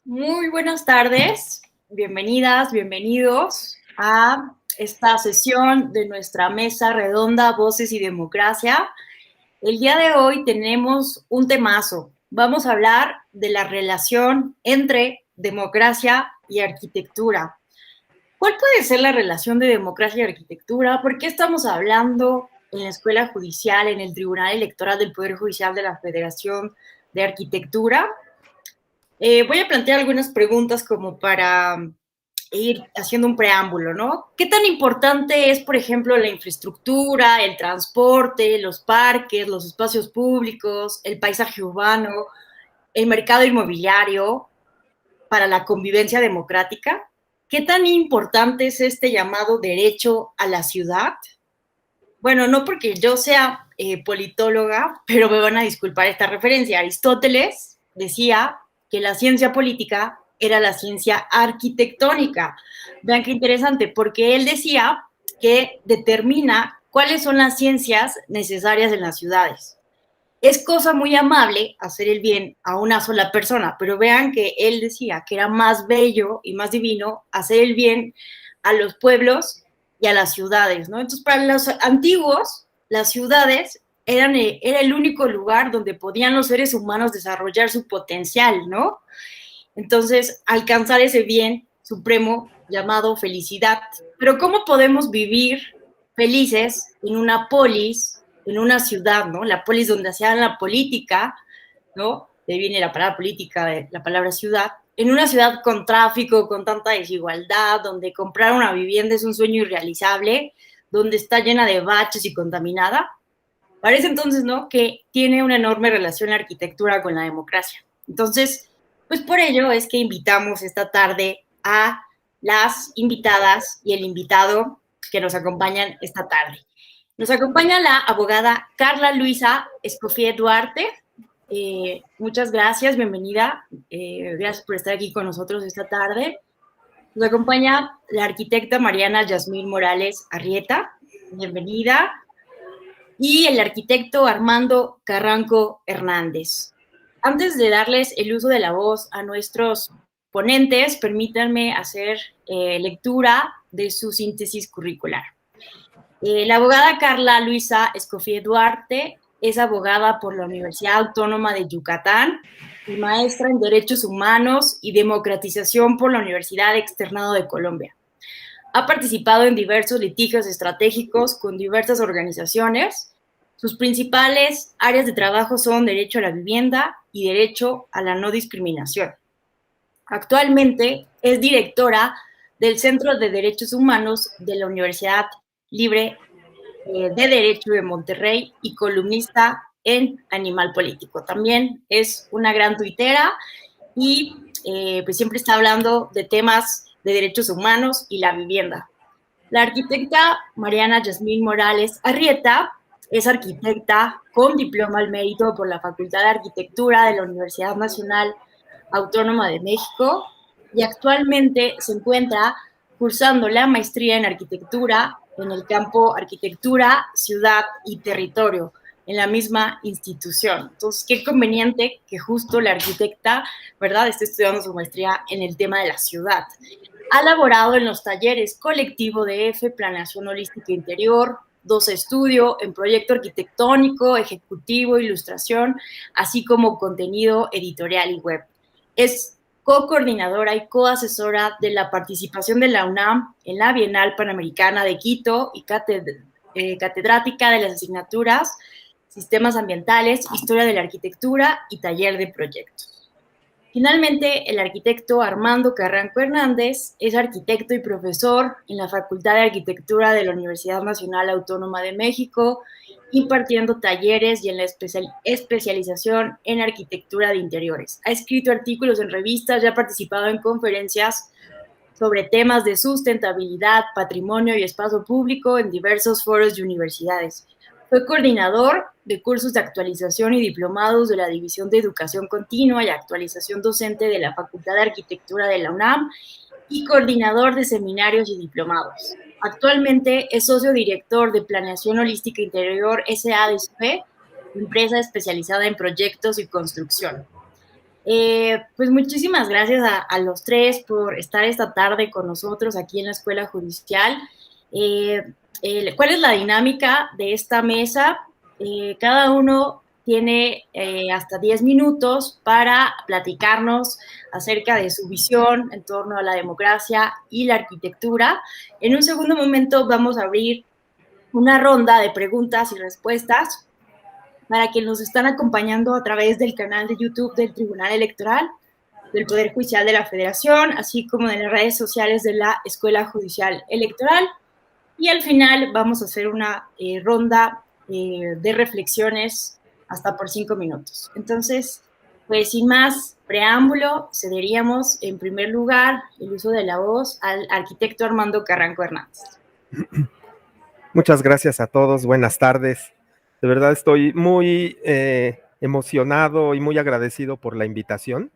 Muy buenas tardes, bienvenidas, bienvenidos a esta sesión de nuestra mesa redonda Voces y Democracia. El día de hoy tenemos un temazo. Vamos a hablar de la relación entre democracia y arquitectura. ¿Cuál puede ser la relación de democracia y arquitectura? ¿Por qué estamos hablando en la Escuela Judicial, en el Tribunal Electoral del Poder Judicial de la Federación de Arquitectura? Voy a plantear algunas preguntas como para ir haciendo un preámbulo, ¿no? ¿Qué tan importante es, por ejemplo, la infraestructura, el transporte, los parques, los espacios públicos, el paisaje urbano, el mercado inmobiliario para la convivencia democrática? ¿Qué tan importante es este llamado derecho a la ciudad? Bueno, no porque yo sea politóloga, pero me van a disculpar esta referencia. Aristóteles decía que la ciencia política era la ciencia arquitectónica. Vean qué interesante, porque él decía que determina cuáles son las ciencias necesarias en las ciudades. Es cosa muy amable hacer el bien a una sola persona, pero vean que él decía que era más bello y más divino hacer el bien a los pueblos y a las ciudades, ¿no? Entonces, para los antiguos, las ciudades era el único lugar donde podían los seres humanos desarrollar su potencial, ¿no? Entonces, alcanzar ese bien supremo llamado felicidad. Pero ¿cómo podemos vivir felices en una polis, en una ciudad, ¿no? La polis donde hacían la política, ¿no? De ahí viene la palabra política, de la palabra ciudad. En una ciudad con tráfico, con tanta desigualdad, donde comprar una vivienda es un sueño irrealizable, donde está llena de baches y contaminada. Parece entonces, ¿no?, que tiene una enorme relación la arquitectura con la democracia. Entonces, pues por ello es que invitamos esta tarde a las invitadas y el invitado que nos acompañan esta tarde. Nos acompaña la abogada Carla Luisa Escofié Duarte. Muchas gracias, bienvenida. Gracias por estar aquí con nosotros esta tarde. Nos acompaña la arquitecta Mariana Yasmín Morales Arrieta. Bienvenida. Y el arquitecto Armando Carranco Hernández. Antes de darles el uso de la voz a nuestros ponentes, permítanme hacer lectura de su síntesis curricular. La abogada Carla Luisa Escofié Duarte es abogada por la Universidad Autónoma de Yucatán y maestra en Derechos Humanos y Democratización por la Universidad Externado de Colombia. Ha participado en diversos litigios estratégicos con diversas organizaciones. Sus principales áreas de trabajo son derecho a la vivienda y derecho a la no discriminación. Actualmente es directora del Centro de Derechos Humanos de la Universidad Libre de Derecho de Monterrey y columnista en Animal Político. También es una gran tuitera y pues siempre está hablando de temas de derechos humanos y la vivienda. La arquitecta Mariana Yasmín Morales Arrieta es arquitecta con diploma al mérito por la Facultad de Arquitectura de la Universidad Nacional Autónoma de México y actualmente se encuentra cursando la maestría en arquitectura en el campo arquitectura, ciudad y territorio en la misma institución. Entonces, qué conveniente que justo la arquitecta, ¿verdad?, esté estudiando su maestría en el tema de la ciudad. Ha laborado en los talleres Colectivo DF, Planeación Holística Interior, 12 Estudio, en proyecto arquitectónico, ejecutivo, ilustración, así como contenido editorial y web. Es co-coordinadora y co-asesora de la participación de la UNAM en la Bienal Panamericana de Quito y catedrática de las asignaturas Sistemas Ambientales, Historia de la Arquitectura y Taller de Proyectos. Finalmente, el arquitecto Armando Carranco Hernández es arquitecto y profesor en la Facultad de Arquitectura de la Universidad Nacional Autónoma de México, impartiendo talleres y en la especialización en arquitectura de interiores. Ha escrito artículos en revistas y ha participado en conferencias sobre temas de sustentabilidad, patrimonio y espacio público en diversos foros y universidades. Fue coordinador de cursos de actualización y diplomados de la División de Educación Continua y Actualización Docente de la Facultad de Arquitectura de la UNAM y coordinador de seminarios y diplomados. Actualmente es socio director de Planeación Holística Interior SADCP, empresa especializada en proyectos y construcción. Pues muchísimas gracias a los tres por estar esta tarde con nosotros aquí en la Escuela Judicial. ¿Cuál es la dinámica de esta mesa? Cada uno tiene hasta 10 minutos para platicarnos acerca de su visión en torno a la democracia y la arquitectura. En un segundo momento vamos a abrir una ronda de preguntas y respuestas para quienes nos están acompañando a través del canal de YouTube del Tribunal Electoral, del Poder Judicial de la Federación, así como de las redes sociales de la Escuela Judicial Electoral. Y al final vamos a hacer una ronda de reflexiones hasta por 5 minutos. Entonces, pues sin más preámbulo, cederíamos en primer lugar el uso de la voz al arquitecto Armando Carranco Hernández. Muchas gracias a todos, buenas tardes. De verdad estoy muy emocionado y muy agradecido por la invitación.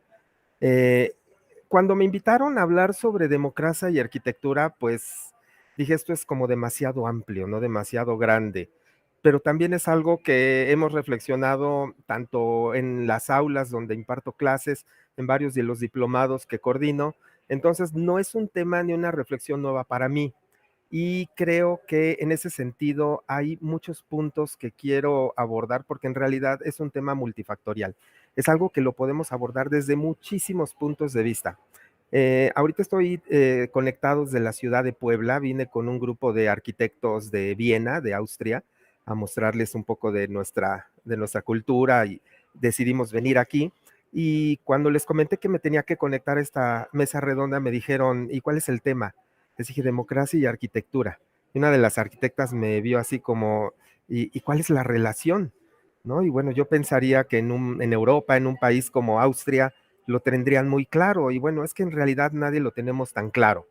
Cuando me invitaron a hablar sobre democracia y arquitectura, pues dije, esto es como demasiado amplio, no demasiado grande, pero también es algo que hemos reflexionado tanto en las aulas donde imparto clases, en varios de los diplomados que coordino. Entonces, no es un tema ni una reflexión nueva para mí. Y creo que en ese sentido hay muchos puntos que quiero abordar porque en realidad es un tema multifactorial. Es algo que lo podemos abordar desde muchísimos puntos de vista. Ahorita estoy conectado desde la ciudad de Puebla, vine con un grupo de arquitectos de Viena, de Austria, a mostrarles un poco de nuestra cultura y decidimos venir aquí. Y cuando les comenté que me tenía que conectar a esta mesa redonda, me dijeron, ¿y cuál es el tema? Les dije, democracia y arquitectura. Y una de las arquitectas me vio así como, ¿y cuál es la relación? ¿No? Y bueno, yo pensaría que en Europa, en un país como Austria, lo tendrían muy claro. Y bueno, es que en realidad nadie lo tenemos tan claro.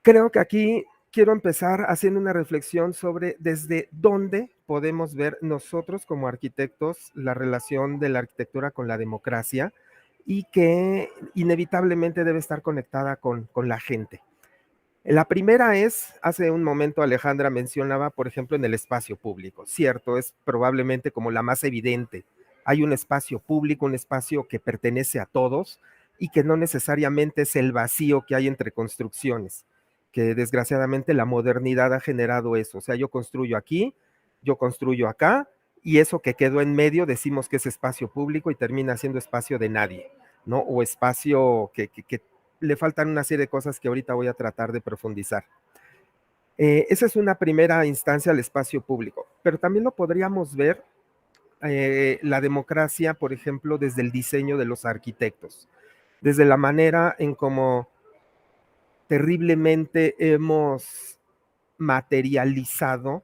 Creo que aquí quiero empezar haciendo una reflexión sobre desde dónde podemos ver nosotros como arquitectos la relación de la arquitectura con la democracia y que inevitablemente debe estar conectada con la gente. La primera es, hace un momento Alejandra mencionaba, por ejemplo, en el espacio público. Cierto, es probablemente como la más evidente. Hay un espacio público, un espacio que pertenece a todos y que no necesariamente es el vacío que hay entre construcciones, que desgraciadamente la modernidad ha generado eso. O sea, yo construyo aquí, yo construyo acá y eso que quedó en medio decimos que es espacio público y termina siendo espacio de nadie, ¿no? O espacio que le faltan una serie de cosas que ahorita voy a tratar de profundizar. Esa es una primera instancia al espacio público, pero también lo podríamos ver la democracia, por ejemplo, desde el diseño de los arquitectos, desde la manera en cómo terriblemente hemos materializado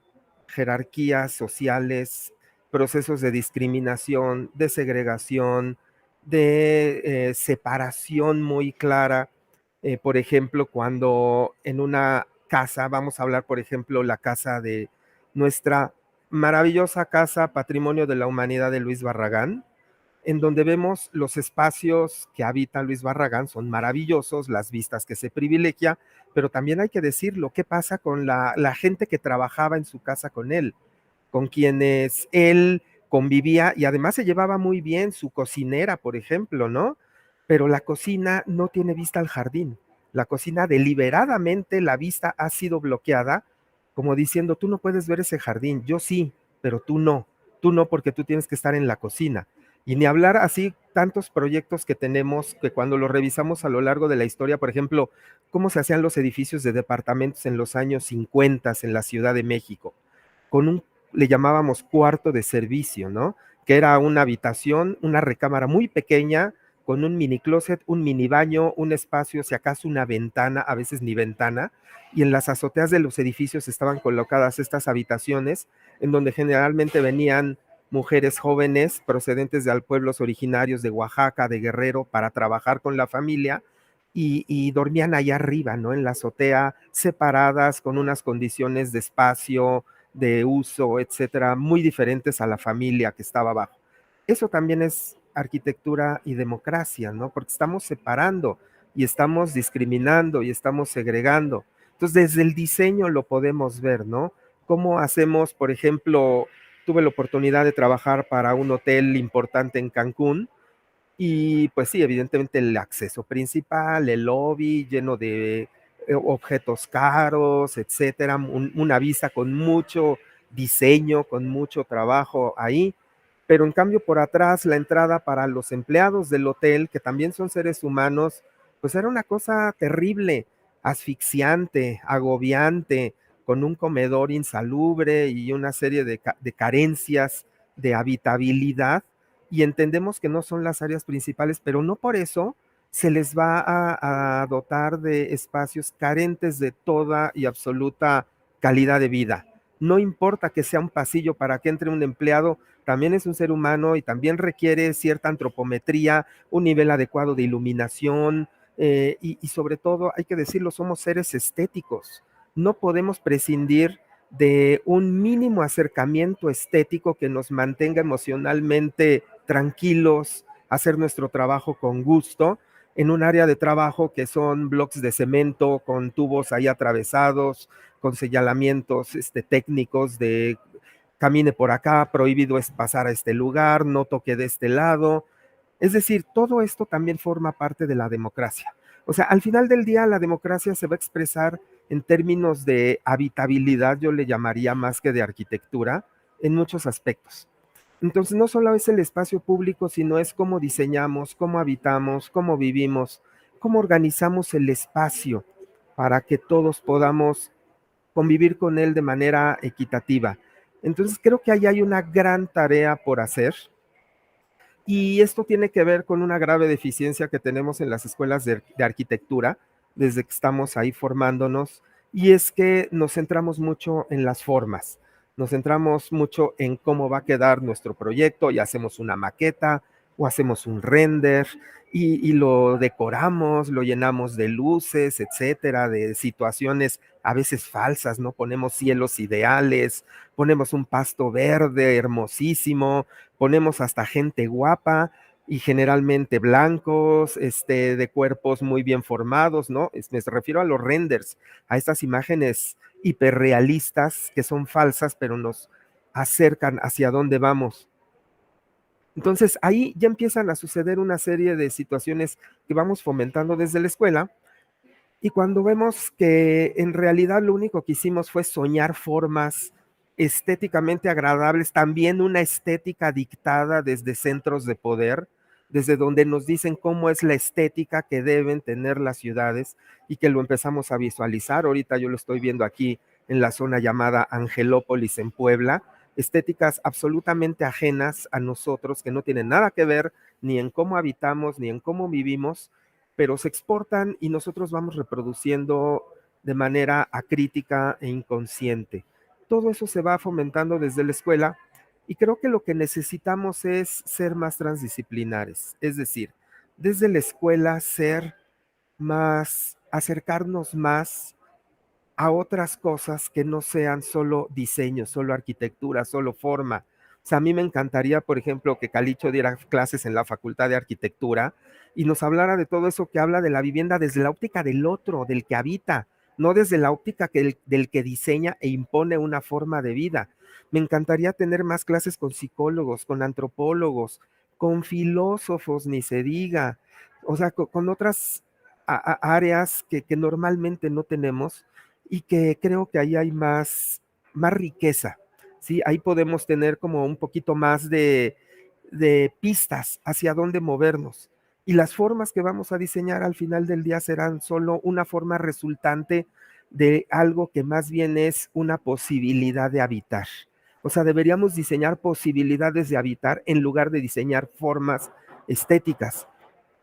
jerarquías sociales, procesos de discriminación, de segregación, de separación muy clara. Por ejemplo, cuando en una casa, vamos a hablar, por ejemplo, la casa de nuestra maravillosa casa Patrimonio de la Humanidad de Luis Barragán, en donde vemos los espacios que habita Luis Barragán, son maravillosos, las vistas que se privilegia, pero también hay que decirlo, ¿qué pasa con la gente que trabajaba en su casa con él? Con quienes él convivía y además se llevaba muy bien, su cocinera, por ejemplo, ¿no? Pero la cocina no tiene vista al jardín. La cocina deliberadamente, la vista ha sido bloqueada, como diciendo, tú no puedes ver ese jardín, yo sí, pero tú no porque tú tienes que estar en la cocina. Y ni hablar así tantos proyectos que tenemos que cuando los revisamos a lo largo de la historia, por ejemplo, cómo se hacían los edificios de departamentos en los años 50 en la Ciudad de México, con un, le llamábamos cuarto de servicio, ¿no? Que era una habitación, una recámara muy pequeña, con un mini closet, un mini baño, un espacio, si acaso una ventana, a veces ni ventana, y en las azoteas de los edificios estaban colocadas estas habitaciones, en donde generalmente venían mujeres jóvenes procedentes de pueblos originarios de Oaxaca, de Guerrero, para trabajar con la familia, y dormían allá arriba, ¿no? En la azotea, separadas, con unas condiciones de espacio, de uso, etcétera, muy diferentes a la familia que estaba abajo. Eso también es arquitectura y democracia, ¿no? Porque estamos separando y estamos discriminando y estamos segregando. Entonces, desde el diseño lo podemos ver, ¿no? Cómo hacemos, por ejemplo, tuve la oportunidad de trabajar para un hotel importante en Cancún Y pues sí, evidentemente el acceso principal, el lobby lleno de objetos caros, etcétera, una vista con mucho diseño, con mucho trabajo ahí, pero en cambio por atrás la entrada para los empleados del hotel, que también son seres humanos, pues era una cosa terrible, asfixiante, agobiante, con un comedor insalubre y una serie de carencias de habitabilidad, y entendemos que no son las áreas principales, pero no por eso se les va a dotar de espacios carentes de toda y absoluta calidad de vida. No importa que sea un pasillo para que entre un empleado, también es un ser humano y también requiere cierta antropometría, un nivel adecuado de iluminación, y sobre todo, hay que decirlo, somos seres estéticos. No podemos prescindir de un mínimo acercamiento estético que nos mantenga emocionalmente tranquilos, hacer nuestro trabajo con gusto, en un área de trabajo que son bloques de cemento con tubos ahí atravesados, con señalamientos técnicos de camine por acá, prohibido es pasar a este lugar, no toque de este lado. Es decir, todo esto también forma parte de la democracia. O sea, al final del día la democracia se va a expresar en términos de habitabilidad, yo le llamaría más que de arquitectura, en muchos aspectos. Entonces, no solo es el espacio público, sino es cómo diseñamos, cómo habitamos, cómo vivimos, cómo organizamos el espacio para que todos podamos convivir con él de manera equitativa. Entonces, creo que ahí hay una gran tarea por hacer, y esto tiene que ver con una grave deficiencia que tenemos en las escuelas de arquitectura desde que estamos ahí formándonos, y es que nos centramos mucho en las formas, nos centramos mucho en cómo va a quedar nuestro proyecto y hacemos una maqueta o hacemos un render y lo decoramos, lo llenamos de luces, etcétera, de situaciones a veces falsas, ¿no? Ponemos cielos ideales, ponemos un pasto verde hermosísimo, ponemos hasta gente guapa y generalmente blancos, de cuerpos muy bien formados, ¿no? Me refiero a los renders, a estas imágenes hiperrealistas que son falsas, pero nos acercan hacia dónde vamos. Entonces ahí ya empiezan a suceder una serie de situaciones que vamos fomentando desde la escuela, y cuando vemos que en realidad lo único que hicimos fue soñar formas estéticamente agradables, también una estética dictada desde centros de poder, desde donde nos dicen cómo es la estética que deben tener las ciudades, y que lo empezamos a visualizar. Ahorita yo lo estoy viendo aquí en la zona llamada Angelópolis en Puebla, estéticas absolutamente ajenas a nosotros, que no tienen nada que ver ni en cómo habitamos ni en cómo vivimos, pero se exportan y nosotros vamos reproduciendo de manera acrítica e inconsciente. Todo eso se va fomentando desde la escuela, y creo que lo que necesitamos es ser más transdisciplinares, es decir, desde la escuela ser más, acercarnos más a otras cosas que no sean solo diseño, solo arquitectura, solo forma. O sea, a mí me encantaría, por ejemplo, que Calicho diera clases en la Facultad de Arquitectura y nos hablara de todo eso que habla de la vivienda desde la óptica del otro, del que habita, no desde la óptica del que diseña e impone una forma de vida. Me encantaría tener más clases con psicólogos, con antropólogos, con filósofos, ni se diga, o sea, con otras áreas que normalmente no tenemos, y que creo que ahí hay más riqueza, ¿sí? Ahí podemos tener como un poquito más de pistas hacia dónde movernos. Y las formas que vamos a diseñar al final del día serán solo una forma resultante de algo que más bien es una posibilidad de habitar. O sea, deberíamos diseñar posibilidades de habitar en lugar de diseñar formas estéticas.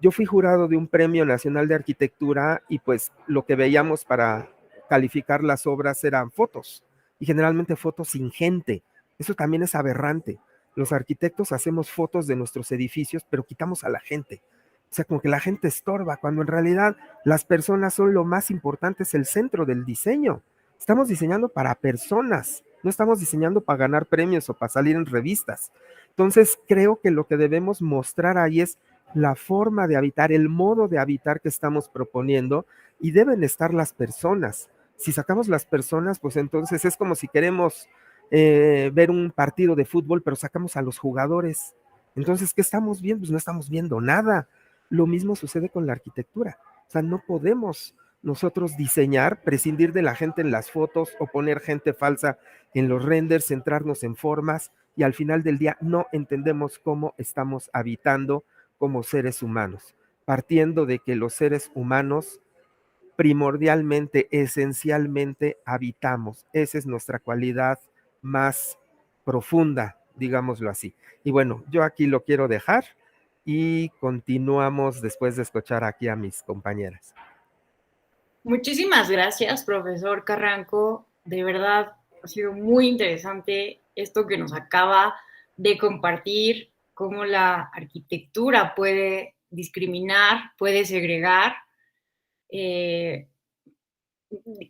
Yo fui jurado de un premio nacional de arquitectura, y pues lo que veíamos para calificar las obras eran fotos, y generalmente fotos sin gente. Eso también es aberrante. Los arquitectos hacemos fotos de nuestros edificios, pero quitamos a la gente. O sea, como que la gente estorba, cuando en realidad las personas son lo más importante, es el centro del diseño. Estamos diseñando para personas, no estamos diseñando para ganar premios o para salir en revistas. Entonces, creo que lo que debemos mostrar ahí es la forma de habitar, el modo de habitar que estamos proponiendo, y deben estar las personas. Si sacamos las personas, pues entonces es como si queremos ver un partido de fútbol, pero sacamos a los jugadores. Entonces, ¿qué estamos viendo? Pues no estamos viendo nada. Lo mismo sucede con la arquitectura. O sea, no podemos nosotros diseñar, prescindir de la gente en las fotos o poner gente falsa en los renders, centrarnos en formas y al final del día no entendemos cómo estamos habitando como seres humanos, partiendo de que los seres humanos primordialmente, esencialmente habitamos. Esa es nuestra cualidad más profunda, digámoslo así. Y bueno, yo aquí lo quiero dejar y continuamos después de escuchar aquí a mis compañeras. Muchísimas gracias, profesor Carranco. De verdad, ha sido muy interesante esto que nos acaba de compartir, cómo la arquitectura puede discriminar, puede segregar. Eh,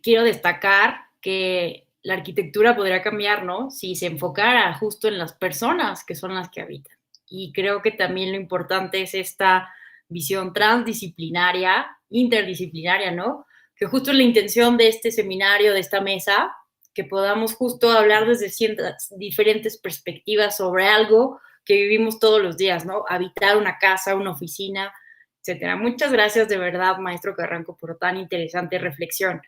Quiero destacar que la arquitectura podría cambiar, ¿no? Si se enfocara justo en las personas que son las que habitan. Y creo que también lo importante es esta visión transdisciplinaria, interdisciplinaria, ¿no? Que justo es la intención de este seminario, de esta mesa, que podamos justo hablar desde ciertas diferentes perspectivas sobre algo que vivimos todos los días, ¿no? Habitar una casa, una oficina, etcétera. Muchas gracias de verdad, maestro Carranco, por tan interesante reflexión.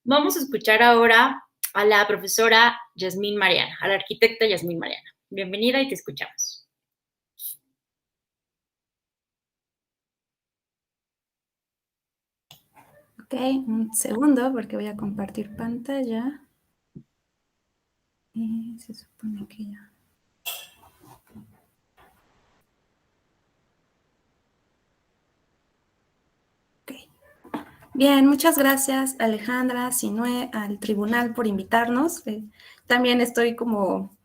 Vamos a escuchar ahora a la profesora Yasmín Mariana, a la arquitecta Yasmín Mariana. Bienvenida y te escuchamos. Ok, un segundo porque voy a compartir pantalla. Y se supone que ya. Ok. Bien, muchas gracias Alejandra, Sinue, al tribunal por invitarnos. También estoy como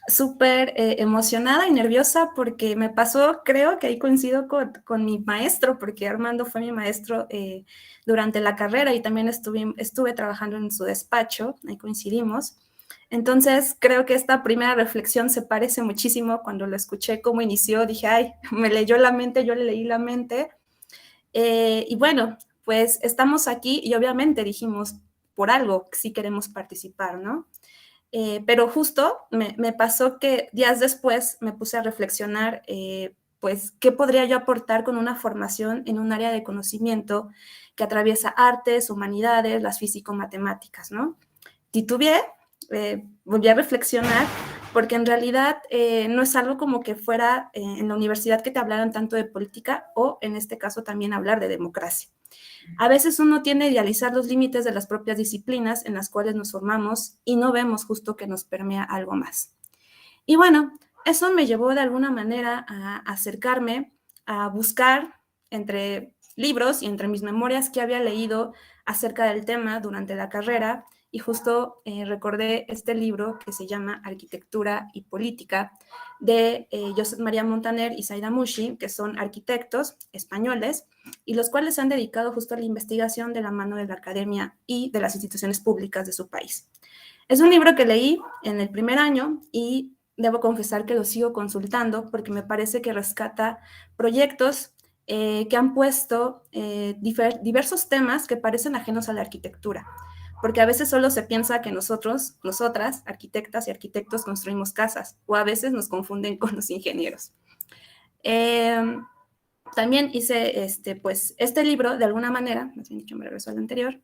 súper emocionada y nerviosa porque me pasó, creo que ahí coincido con mi maestro, porque Armando fue mi maestro durante la carrera y también estuve trabajando en su despacho, ahí coincidimos. Entonces, creo que esta primera reflexión se parece muchísimo cuando lo escuché cómo inició. Dije, ay, me leyó la mente, yo le leí la mente. Y bueno, pues estamos aquí y obviamente dijimos, por algo sí queremos participar, ¿no? Pero justo me pasó que días después me puse a reflexionar, pues, ¿qué podría yo aportar con una formación en un área de conocimiento que atraviesa artes, humanidades, las físico-matemáticas, ¿no? Titubeé, volví a reflexionar, porque en realidad no es algo como que fuera en la universidad que te hablaran tanto de política o en este caso también hablar de democracia. A veces uno tiene que idealizar los límites de las propias disciplinas en las cuales nos formamos y no vemos justo que nos permea algo más. Y bueno, eso me llevó de alguna manera a acercarme, a buscar entre libros y entre mis memorias que había leído acerca del tema durante la carrera y justo recordé este libro que se llama Arquitectura y Política de Josep María Montaner y Zaida Mushi, que son arquitectos españoles y los cuales se han dedicado justo a la investigación de la mano de la academia y de las instituciones públicas de su país. Es un libro que leí en el primer año y debo confesar que lo sigo consultando porque me parece que rescata proyectos que han puesto diversos temas que parecen ajenos a la arquitectura, porque a veces solo se piensa que nosotros, nosotras, arquitectas y arquitectos, construimos casas, o a veces nos confunden con los ingenieros. También hice pues, este libro, de alguna manera, más bien dicho, me regreso al anterior,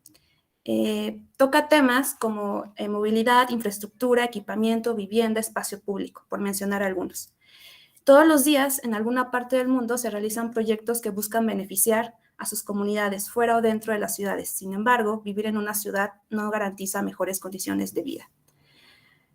toca temas como movilidad, infraestructura, equipamiento, vivienda, espacio público, por mencionar algunos. Todos los días, en alguna parte del mundo, se realizan proyectos que buscan beneficiar a sus comunidades fuera o dentro de las ciudades. Sin embargo, vivir en una ciudad no garantiza mejores condiciones de vida.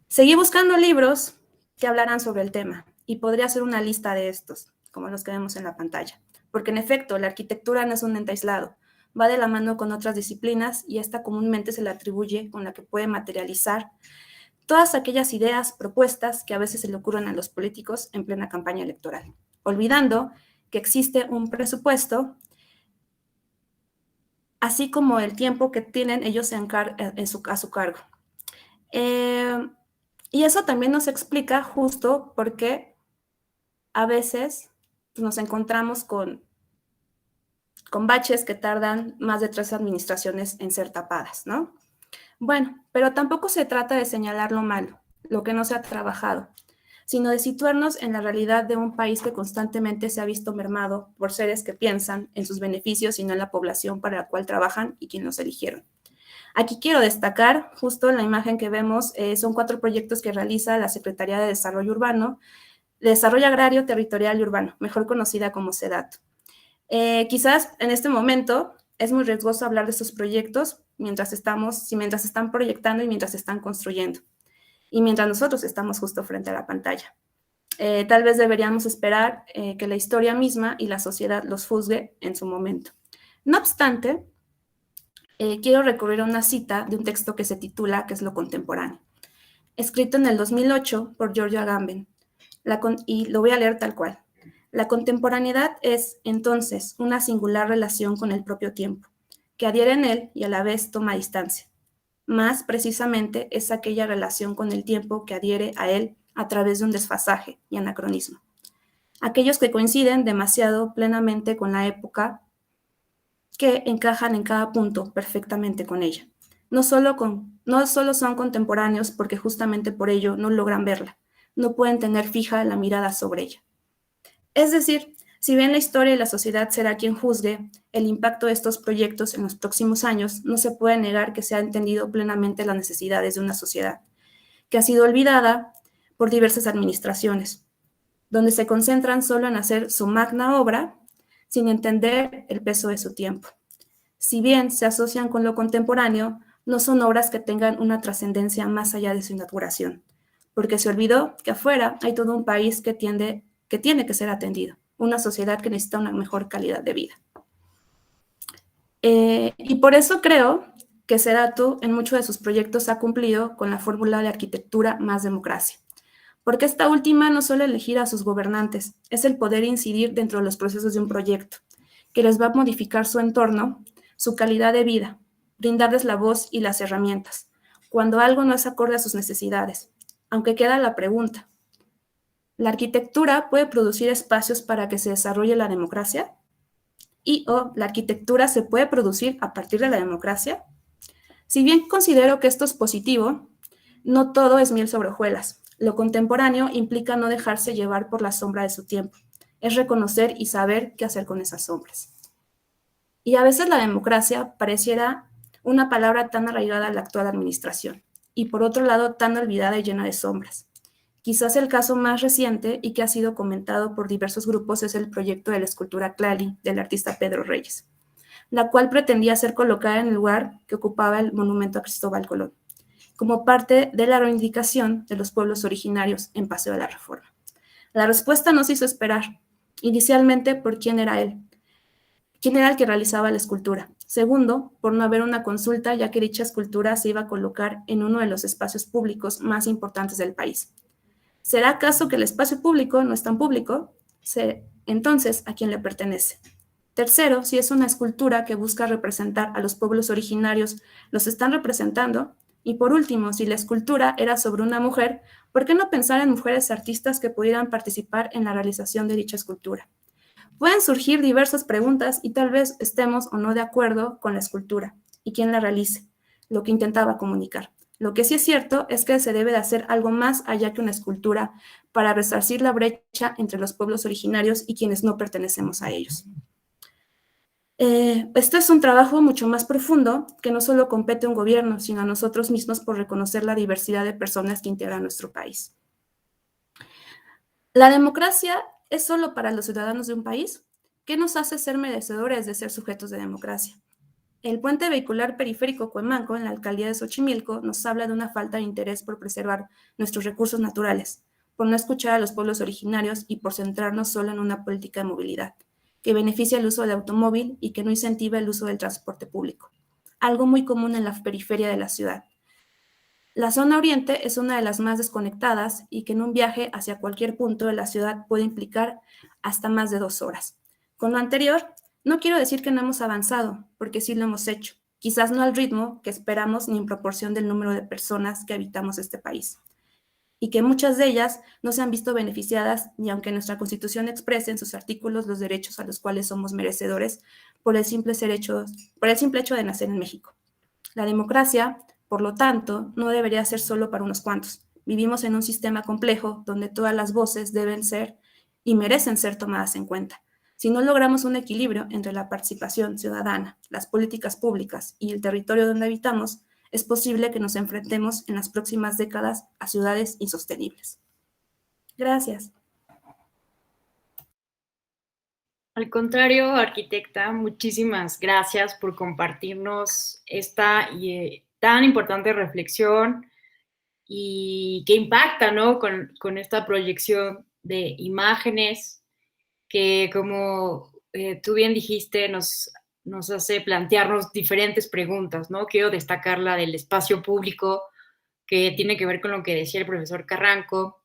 Seguí buscando libros que hablaran sobre el tema y podría hacer una lista de estos, como los que vemos en la pantalla. Porque en efecto, la arquitectura no es un ente aislado, va de la mano con otras disciplinas y esta comúnmente se le atribuye con la que puede materializar todas aquellas ideas, propuestas que a veces se le ocurren a los políticos en plena campaña electoral, olvidando que existe un presupuesto, así como el tiempo que tienen ellos a su cargo. Y eso también nos explica justo por qué a veces nos encontramos con baches que tardan más de 3 administraciones en ser tapadas, ¿no? Bueno, pero tampoco se trata de señalar lo malo, lo que no se ha trabajado, sino de situarnos en la realidad de un país que constantemente se ha visto mermado por seres que piensan en sus beneficios y no en la población para la cual trabajan y quien los eligieron. Aquí quiero destacar, justo en la imagen que vemos, son 4 proyectos que realiza la Secretaría de Desarrollo Urbano, de Desarrollo Agrario, Territorial y Urbano, mejor conocida como SEDATU. Quizás en este momento es muy riesgoso hablar de estos proyectos mientras están proyectando y mientras están construyendo, y mientras nosotros estamos justo frente a la pantalla. Tal vez deberíamos esperar que la historia misma y la sociedad los juzgue en su momento. No obstante, quiero recurrir a una cita de un texto que se titula ¿Qué es lo contemporáneo?, escrito en el 2008 por Giorgio Agamben, y lo voy a leer tal cual. La contemporaneidad es, entonces, una singular relación con el propio tiempo, que adhiere en él y a la vez toma distancia. Más precisamente es aquella relación con el tiempo que adhiere a él a través de un desfasaje y anacronismo. Aquellos que coinciden demasiado plenamente con la época, que encajan en cada punto perfectamente con ella. No solo son contemporáneos porque justamente por ello no logran verla, no pueden tener fija la mirada sobre ella. Es decir, si bien la historia y la sociedad será quien juzgue el impacto de estos proyectos en los próximos años, no se puede negar que se ha entendido plenamente las necesidades de una sociedad que ha sido olvidada por diversas administraciones, donde se concentran solo en hacer su magna obra sin entender el peso de su tiempo. Si bien se asocian con lo contemporáneo, no son obras que tengan una trascendencia más allá de su inauguración, porque se olvidó que afuera hay todo un país que tiene que ser atendido, una sociedad que necesita una mejor calidad de vida. Y por eso creo que SEDATU en muchos de sus proyectos ha cumplido con la fórmula de arquitectura más democracia, porque esta última no solo elegir a sus gobernantes, es el poder incidir dentro de los procesos de un proyecto, que les va a modificar su entorno, su calidad de vida, brindarles la voz y las herramientas, cuando algo no es acorde a sus necesidades. Aunque queda la pregunta, ¿la arquitectura puede producir espacios para que se desarrolle la democracia? ¿O la arquitectura se puede producir a partir de la democracia? Si bien considero que esto es positivo, no todo es miel sobre hojuelas. Lo contemporáneo implica no dejarse llevar por la sombra de su tiempo. Es reconocer y saber qué hacer con esas sombras. Y a veces la democracia pareciera una palabra tan arraigada a la actual administración, y por otro lado tan olvidada y llena de sombras. Quizás el caso más reciente y que ha sido comentado por diversos grupos es el proyecto de la escultura Tlali del artista Pedro Reyes, la cual pretendía ser colocada en el lugar que ocupaba el monumento a Cristóbal Colón, como parte de la reivindicación de los pueblos originarios en Paseo de la Reforma. La respuesta no se hizo esperar, inicialmente por quién era él, quién era el que realizaba la escultura. Segundo, por no haber una consulta, ya que dicha escultura se iba a colocar en uno de los espacios públicos más importantes del país. ¿Será acaso que el espacio público no es tan público? Entonces, ¿a quién le pertenece? Tercero, si es una escultura que busca representar a los pueblos originarios, ¿los están representando? Y por último, si la escultura era sobre una mujer, ¿por qué no pensar en mujeres artistas que pudieran participar en la realización de dicha escultura? Pueden surgir diversas preguntas y tal vez estemos o no de acuerdo con la escultura y quién la realice, lo que intentaba comunicar. Lo que sí es cierto es que se debe de hacer algo más allá que una escultura para resarcir la brecha entre los pueblos originarios y quienes no pertenecemos a ellos. Esto es un trabajo mucho más profundo que no solo compete a un gobierno, sino a nosotros mismos por reconocer la diversidad de personas que integran nuestro país. ¿La democracia es solo para los ciudadanos de un país? ¿Qué nos hace ser merecedores de ser sujetos de democracia? El puente vehicular periférico Cuemanco en la alcaldía de Xochimilco nos habla de una falta de interés por preservar nuestros recursos naturales, por no escuchar a los pueblos originarios y por centrarnos solo en una política de movilidad que beneficia el uso del automóvil y que no incentiva el uso del transporte público, algo muy común en la periferia de la ciudad. La zona oriente es una de las más desconectadas y que en un viaje hacia cualquier punto de la ciudad puede implicar hasta más de 2 horas. Con lo anterior, no quiero decir que no hemos avanzado, porque sí lo hemos hecho, quizás no al ritmo que esperamos ni en proporción del número de personas que habitamos este país, y que muchas de ellas no se han visto beneficiadas ni aunque nuestra Constitución exprese en sus artículos los derechos a los cuales somos merecedores por el simple hecho de nacer en México. La democracia, por lo tanto, no debería ser solo para unos cuantos, vivimos en un sistema complejo donde todas las voces deben ser y merecen ser tomadas en cuenta. Si no logramos un equilibrio entre la participación ciudadana, las políticas públicas y el territorio donde habitamos, es posible que nos enfrentemos en las próximas décadas a ciudades insostenibles. Gracias. Al contrario, arquitecta, muchísimas gracias por compartirnos esta tan importante reflexión y que impacta, ¿no? Con esta proyección de imágenes que, como tú bien dijiste, nos hace plantearnos diferentes preguntas, ¿no? Quiero destacar la del espacio público, que tiene que ver con lo que decía el profesor Carranco,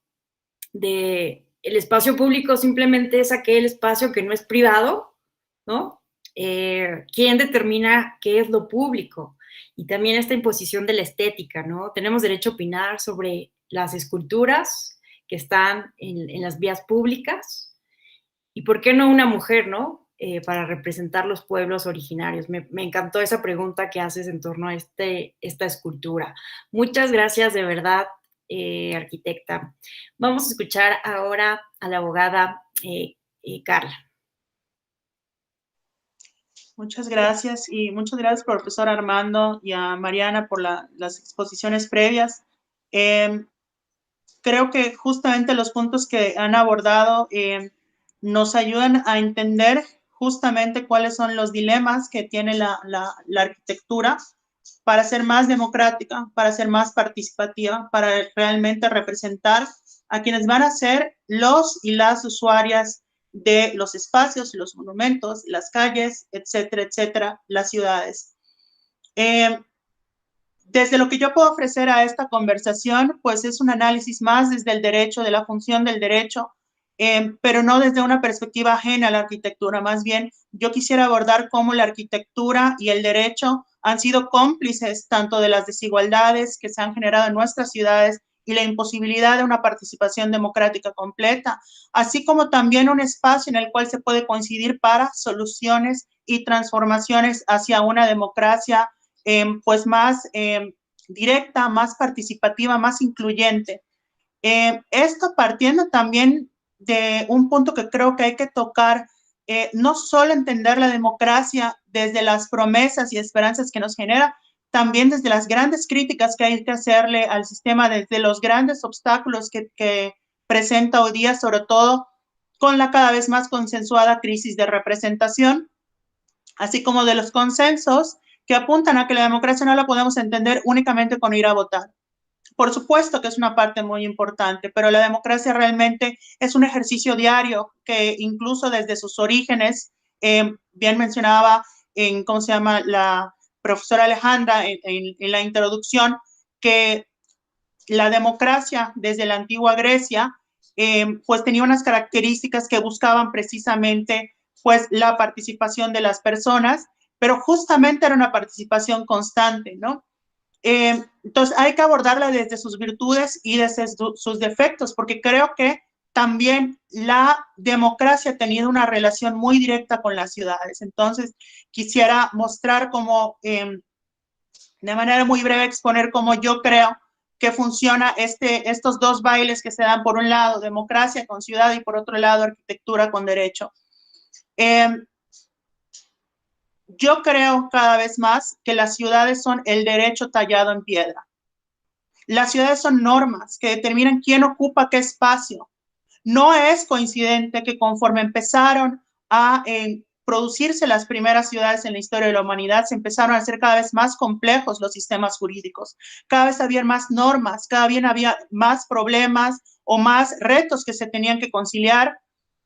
de el espacio público simplemente es aquel espacio que no es privado, ¿no? ¿Quién determina qué es lo público? Y también esta imposición de la estética, ¿no? Tenemos derecho a opinar sobre las esculturas que están en las vías públicas. ¿Y por qué no una mujer, no? Para representar los pueblos originarios. Me encantó esa pregunta que haces en torno a esta escultura. Muchas gracias, de verdad, arquitecta. Vamos a escuchar ahora a la abogada Carla. Muchas gracias y muchas gracias, profesor Armando, y a Mariana por las exposiciones previas. Creo que justamente los puntos que han abordado nos ayudan a entender justamente cuáles son los dilemas que tiene la arquitectura para ser más democrática, para ser más participativa, para realmente representar a quienes van a ser los y las usuarias de los espacios, los monumentos, las calles, etcétera, etcétera, las ciudades. Desde lo que yo puedo ofrecer a esta conversación, pues es un análisis más desde el derecho, de la función del derecho, pero no desde una perspectiva ajena a la arquitectura. Más bien, yo quisiera abordar cómo la arquitectura y el derecho han sido cómplices tanto de las desigualdades que se han generado en nuestras ciudades y la imposibilidad de una participación democrática completa, así como también un espacio en el cual se puede coincidir para soluciones y transformaciones hacia una democracia pues más directa, más participativa, más incluyente. Esto partiendo también de un punto que creo que hay que tocar, no solo entender la democracia desde las promesas y esperanzas que nos genera, también desde las grandes críticas que hay que hacerle al sistema, desde los grandes obstáculos que presenta hoy día, sobre todo con la cada vez más consensuada crisis de representación, así como de los consensos que apuntan a que la democracia no la podemos entender únicamente con ir a votar. Por supuesto que es una parte muy importante, pero la democracia realmente es un ejercicio diario que incluso desde sus orígenes, bien mencionaba ¿cómo se llama? La profesora Alejandra en la introducción, que la democracia desde la antigua Grecia pues tenía unas características que buscaban precisamente pues la participación de las personas, pero justamente era una participación constante, ¿no? Entonces hay que abordarla desde sus virtudes y desde sus defectos, porque creo que también la democracia ha tenido una relación muy directa con las ciudades. Entonces quisiera mostrar cómo, de manera muy breve, exponer cómo yo creo que funciona estos dos bailes que se dan, por un lado democracia con ciudad y por otro lado arquitectura con derecho. Yo creo cada vez más que las ciudades son el derecho tallado en piedra. Las ciudades son normas que determinan quién ocupa qué espacio. No es coincidente que conforme empezaron a producirse las primeras ciudades en la historia de la humanidad, se empezaron a hacer cada vez más complejos los sistemas jurídicos. Cada vez había más normas, cada vez había más problemas o más retos que se tenían que conciliar,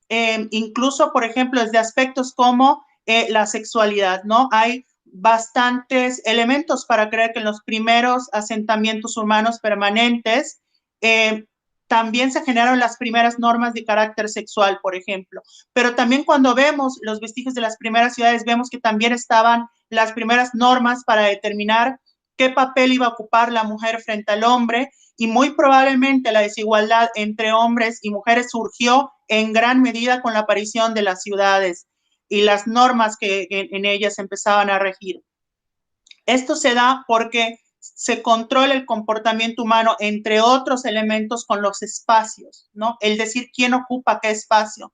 incluso, por ejemplo, desde aspectos como la sexualidad, ¿no? Hay bastantes elementos para creer que en los primeros asentamientos humanos permanentes también se generaron las primeras normas de carácter sexual, por ejemplo. Pero también cuando vemos los vestigios de las primeras ciudades, vemos que también estaban las primeras normas para determinar qué papel iba a ocupar la mujer frente al hombre, y muy probablemente la desigualdad entre hombres y mujeres surgió en gran medida con la aparición de las ciudades y las normas que en ellas empezaban a regir. Esto se da porque se controla el comportamiento humano, entre otros elementos, con los espacios, ¿no? El decir quién ocupa qué espacio.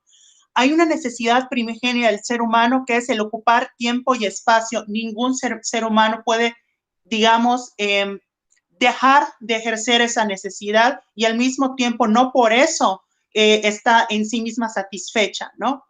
Hay una necesidad primigenia del ser humano que es el ocupar tiempo y espacio. Ningún ser humano puede, digamos, dejar de ejercer esa necesidad y al mismo tiempo no por eso está en sí misma satisfecha, ¿no?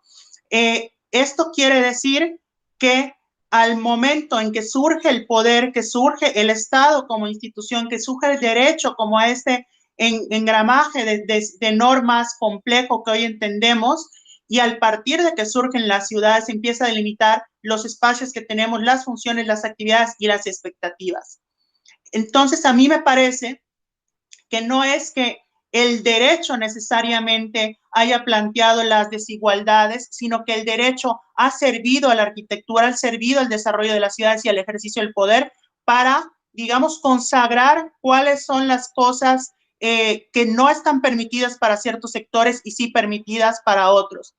Esto quiere decir que al momento en que surge el poder, que surge el Estado como institución, que surge el derecho como este engramaje de normas complejo que hoy entendemos, y al partir de que surgen las ciudades se empieza a delimitar los espacios que tenemos, las funciones, las actividades y las expectativas. Entonces, a mí me parece que no es que el derecho necesariamente haya planteado las desigualdades, sino que el derecho ha servido a la arquitectura, ha servido al desarrollo de las ciudades y al ejercicio del poder para, digamos, consagrar cuáles son las cosas que no están permitidas para ciertos sectores y sí permitidas para otros.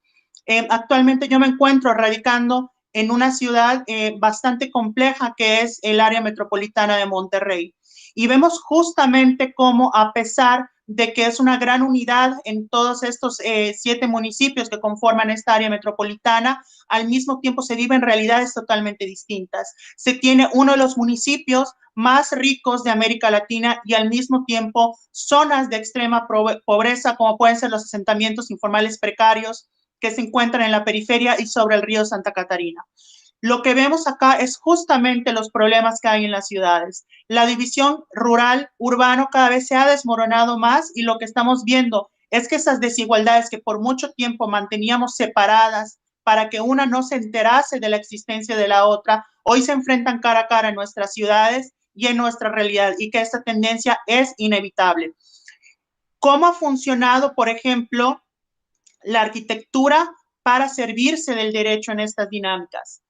Actualmente yo me encuentro radicando en una ciudad bastante compleja que es el área metropolitana de Monterrey. Y vemos justamente cómo, a pesar de que es una gran unidad en todos estos 7 municipios que conforman esta área metropolitana, al mismo tiempo se viven realidades totalmente distintas. Se tiene uno de los municipios más ricos de América Latina y al mismo tiempo zonas de extrema pobreza, como pueden ser los asentamientos informales precarios que se encuentran en la periferia y sobre el río Santa Catarina. Lo que vemos acá es justamente los problemas que hay en las ciudades. La división rural-urbano cada vez se ha desmoronado más y lo que estamos viendo es que esas desigualdades que por mucho tiempo manteníamos separadas para que una no se enterase de la existencia de la otra, hoy se enfrentan cara a cara en nuestras ciudades y en nuestra realidad y que esta tendencia es inevitable. ¿Cómo ha funcionado, por ejemplo, la arquitectura para servirse del derecho en estas dinámicas?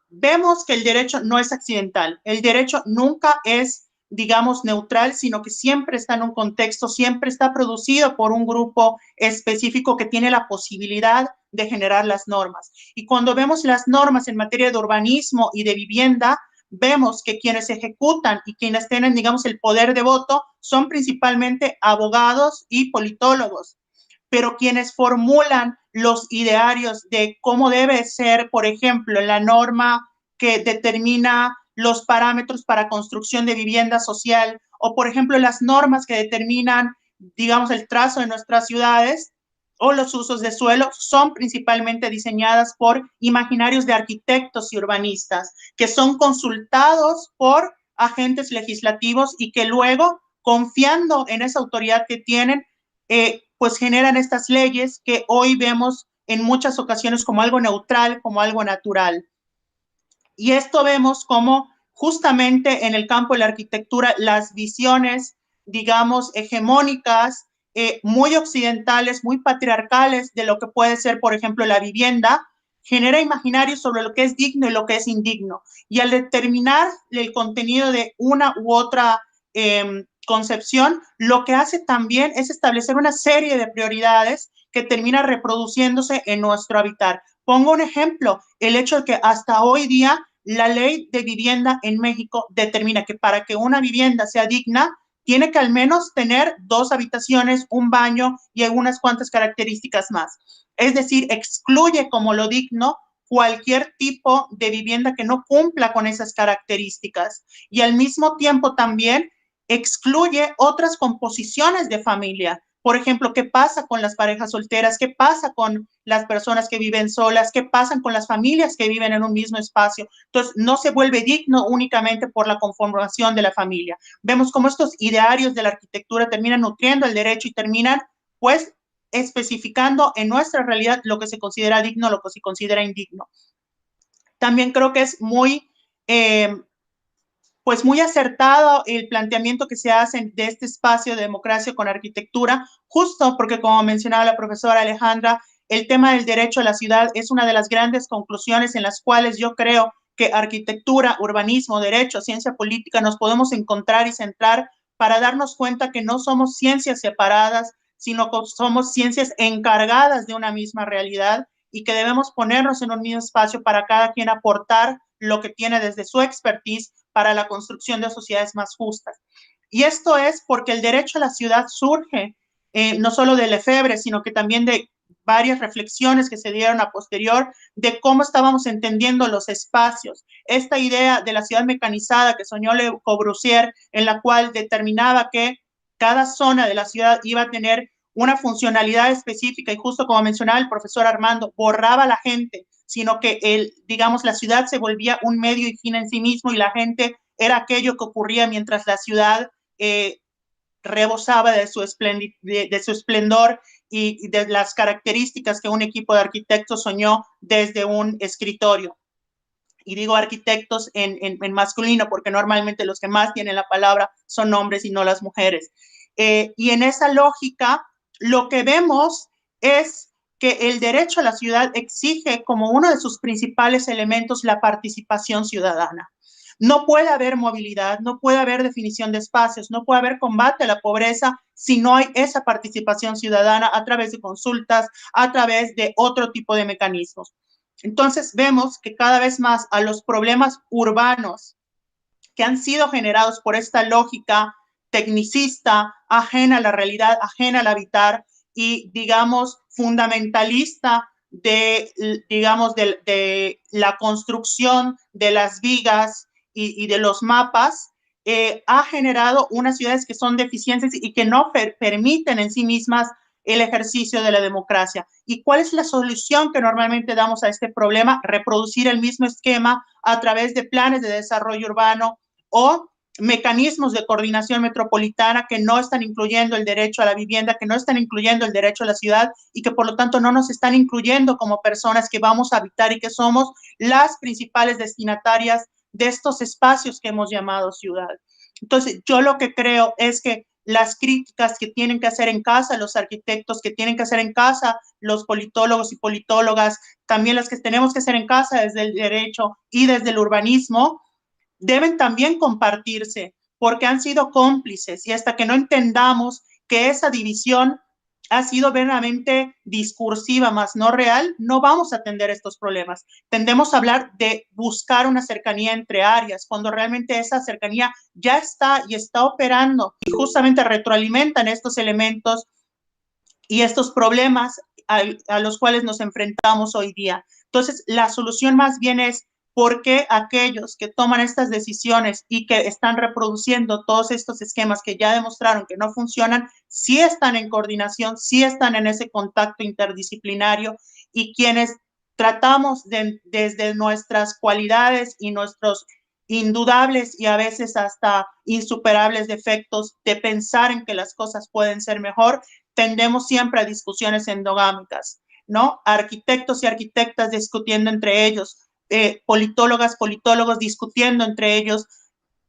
Vemos que el derecho no es accidental, el derecho nunca es, digamos, neutral, sino que siempre está en un contexto, siempre está producido por un grupo específico que tiene la posibilidad de generar las normas. Y cuando vemos las normas en materia de urbanismo y de vivienda, vemos que quienes ejecutan y quienes tienen, digamos, el poder de voto son principalmente abogados y politólogos, pero quienes formulan los idearios de cómo debe ser, por ejemplo, la norma que determina los parámetros para construcción de vivienda social, o por ejemplo, las normas que determinan, digamos, el trazo de nuestras ciudades, o los usos de suelo, son principalmente diseñadas por imaginarios de arquitectos y urbanistas, que son consultados por agentes legislativos y que luego, confiando en esa autoridad que tienen, pues generan estas leyes que hoy vemos en muchas ocasiones como algo neutral, como algo natural. Y esto vemos como justamente en el campo de la arquitectura las visiones, digamos, hegemónicas, muy occidentales, muy patriarcales de lo que puede ser, por ejemplo, la vivienda, genera imaginarios sobre lo que es digno y lo que es indigno. Y al determinar el contenido de una u otra concepción, lo que hace también es establecer una serie de prioridades que termina reproduciéndose en nuestro habitar. Pongo un ejemplo, el hecho de que hasta hoy día la ley de vivienda en México determina que para que una vivienda sea digna, tiene que al menos tener 2 habitaciones, un baño y algunas cuantas características más. Es decir, excluye como lo digno cualquier tipo de vivienda que no cumpla con esas características. Y al mismo tiempo también excluye otras composiciones de familia. Por ejemplo, ¿qué pasa con las parejas solteras? ¿Qué pasa con las personas que viven solas? ¿Qué pasa con las familias que viven en un mismo espacio? Entonces, no se vuelve digno únicamente por la conformación de la familia. Vemos cómo estos idearios de la arquitectura terminan nutriendo el derecho y terminan, pues, especificando en nuestra realidad lo que se considera digno, lo que se considera indigno. También creo que es muy acertado el planteamiento que se hace de este espacio de democracia con arquitectura, justo porque, como mencionaba la profesora Alejandra, el tema del derecho a la ciudad es una de las grandes conclusiones en las cuales yo creo que arquitectura, urbanismo, derecho, ciencia política nos podemos encontrar y centrar para darnos cuenta que no somos ciencias separadas, sino que somos ciencias encargadas de una misma realidad y que debemos ponernos en un mismo espacio para cada quien aportar lo que tiene desde su expertise para la construcción de sociedades más justas. Y esto es porque el derecho a la ciudad surge no solo de Lefebvre, sino que también de varias reflexiones que se dieron a posterior de cómo estábamos entendiendo los espacios. Esta idea de la ciudad mecanizada que soñó Le Corbusier, en la cual determinaba que cada zona de la ciudad iba a tener una funcionalidad específica, y justo como mencionaba el profesor Armando, borraba a la gente, sino que digamos, la ciudad se volvía un medio y fin en sí mismo, y la gente era aquello que ocurría mientras la ciudad rebosaba de su esplendor y de las características que un equipo de arquitectos soñó desde un escritorio. Y digo arquitectos en masculino, porque normalmente los que más tienen la palabra son hombres y no las mujeres. Y en esa lógica, lo que vemos es que el derecho a la ciudad exige como uno de sus principales elementos la participación ciudadana. No puede haber movilidad, no puede haber definición de espacios, no puede haber combate a la pobreza si no hay esa participación ciudadana a través de consultas, a través de otro tipo de mecanismos. Entonces vemos que cada vez más a los problemas urbanos que han sido generados por esta lógica tecnicista, ajena a la realidad, ajena al habitar y, digamos, fundamentalista de la construcción de las vigas y de los mapas, ha generado unas ciudades que son deficientes y que no permiten en sí mismas el ejercicio de la democracia. ¿Y cuál es la solución que normalmente damos a este problema? Reproducir el mismo esquema a través de planes de desarrollo urbano o mecanismos de coordinación metropolitana que no están incluyendo el derecho a la vivienda, que no están incluyendo el derecho a la ciudad y que por lo tanto no nos están incluyendo como personas que vamos a habitar y que somos las principales destinatarias de estos espacios que hemos llamado ciudad. Entonces, yo lo que creo es que las críticas que tienen que hacer en casa los arquitectos, que tienen que hacer en casa los politólogos y politólogas, también las que tenemos que hacer en casa desde el derecho y desde el urbanismo, deben también compartirse, porque han sido cómplices, y hasta que no entendamos que esa división ha sido verdaderamente discursiva, más no real, no vamos a atender estos problemas. Tendemos a hablar de buscar una cercanía entre áreas, cuando realmente esa cercanía ya está y está operando, y justamente retroalimentan estos elementos y estos problemas a los cuales nos enfrentamos hoy día. Entonces, la solución más bien es por qué aquellos que toman estas decisiones y que están reproduciendo todos estos esquemas que ya demostraron que no funcionan, sí están en coordinación, sí están en ese contacto interdisciplinario, y quienes tratamos desde nuestras cualidades y nuestros indudables y a veces hasta insuperables defectos de pensar en que las cosas pueden ser mejor, tendemos siempre a discusiones endogámicas, ¿no? Arquitectos y arquitectas discutiendo entre ellos, politólogas, politólogos discutiendo entre ellos,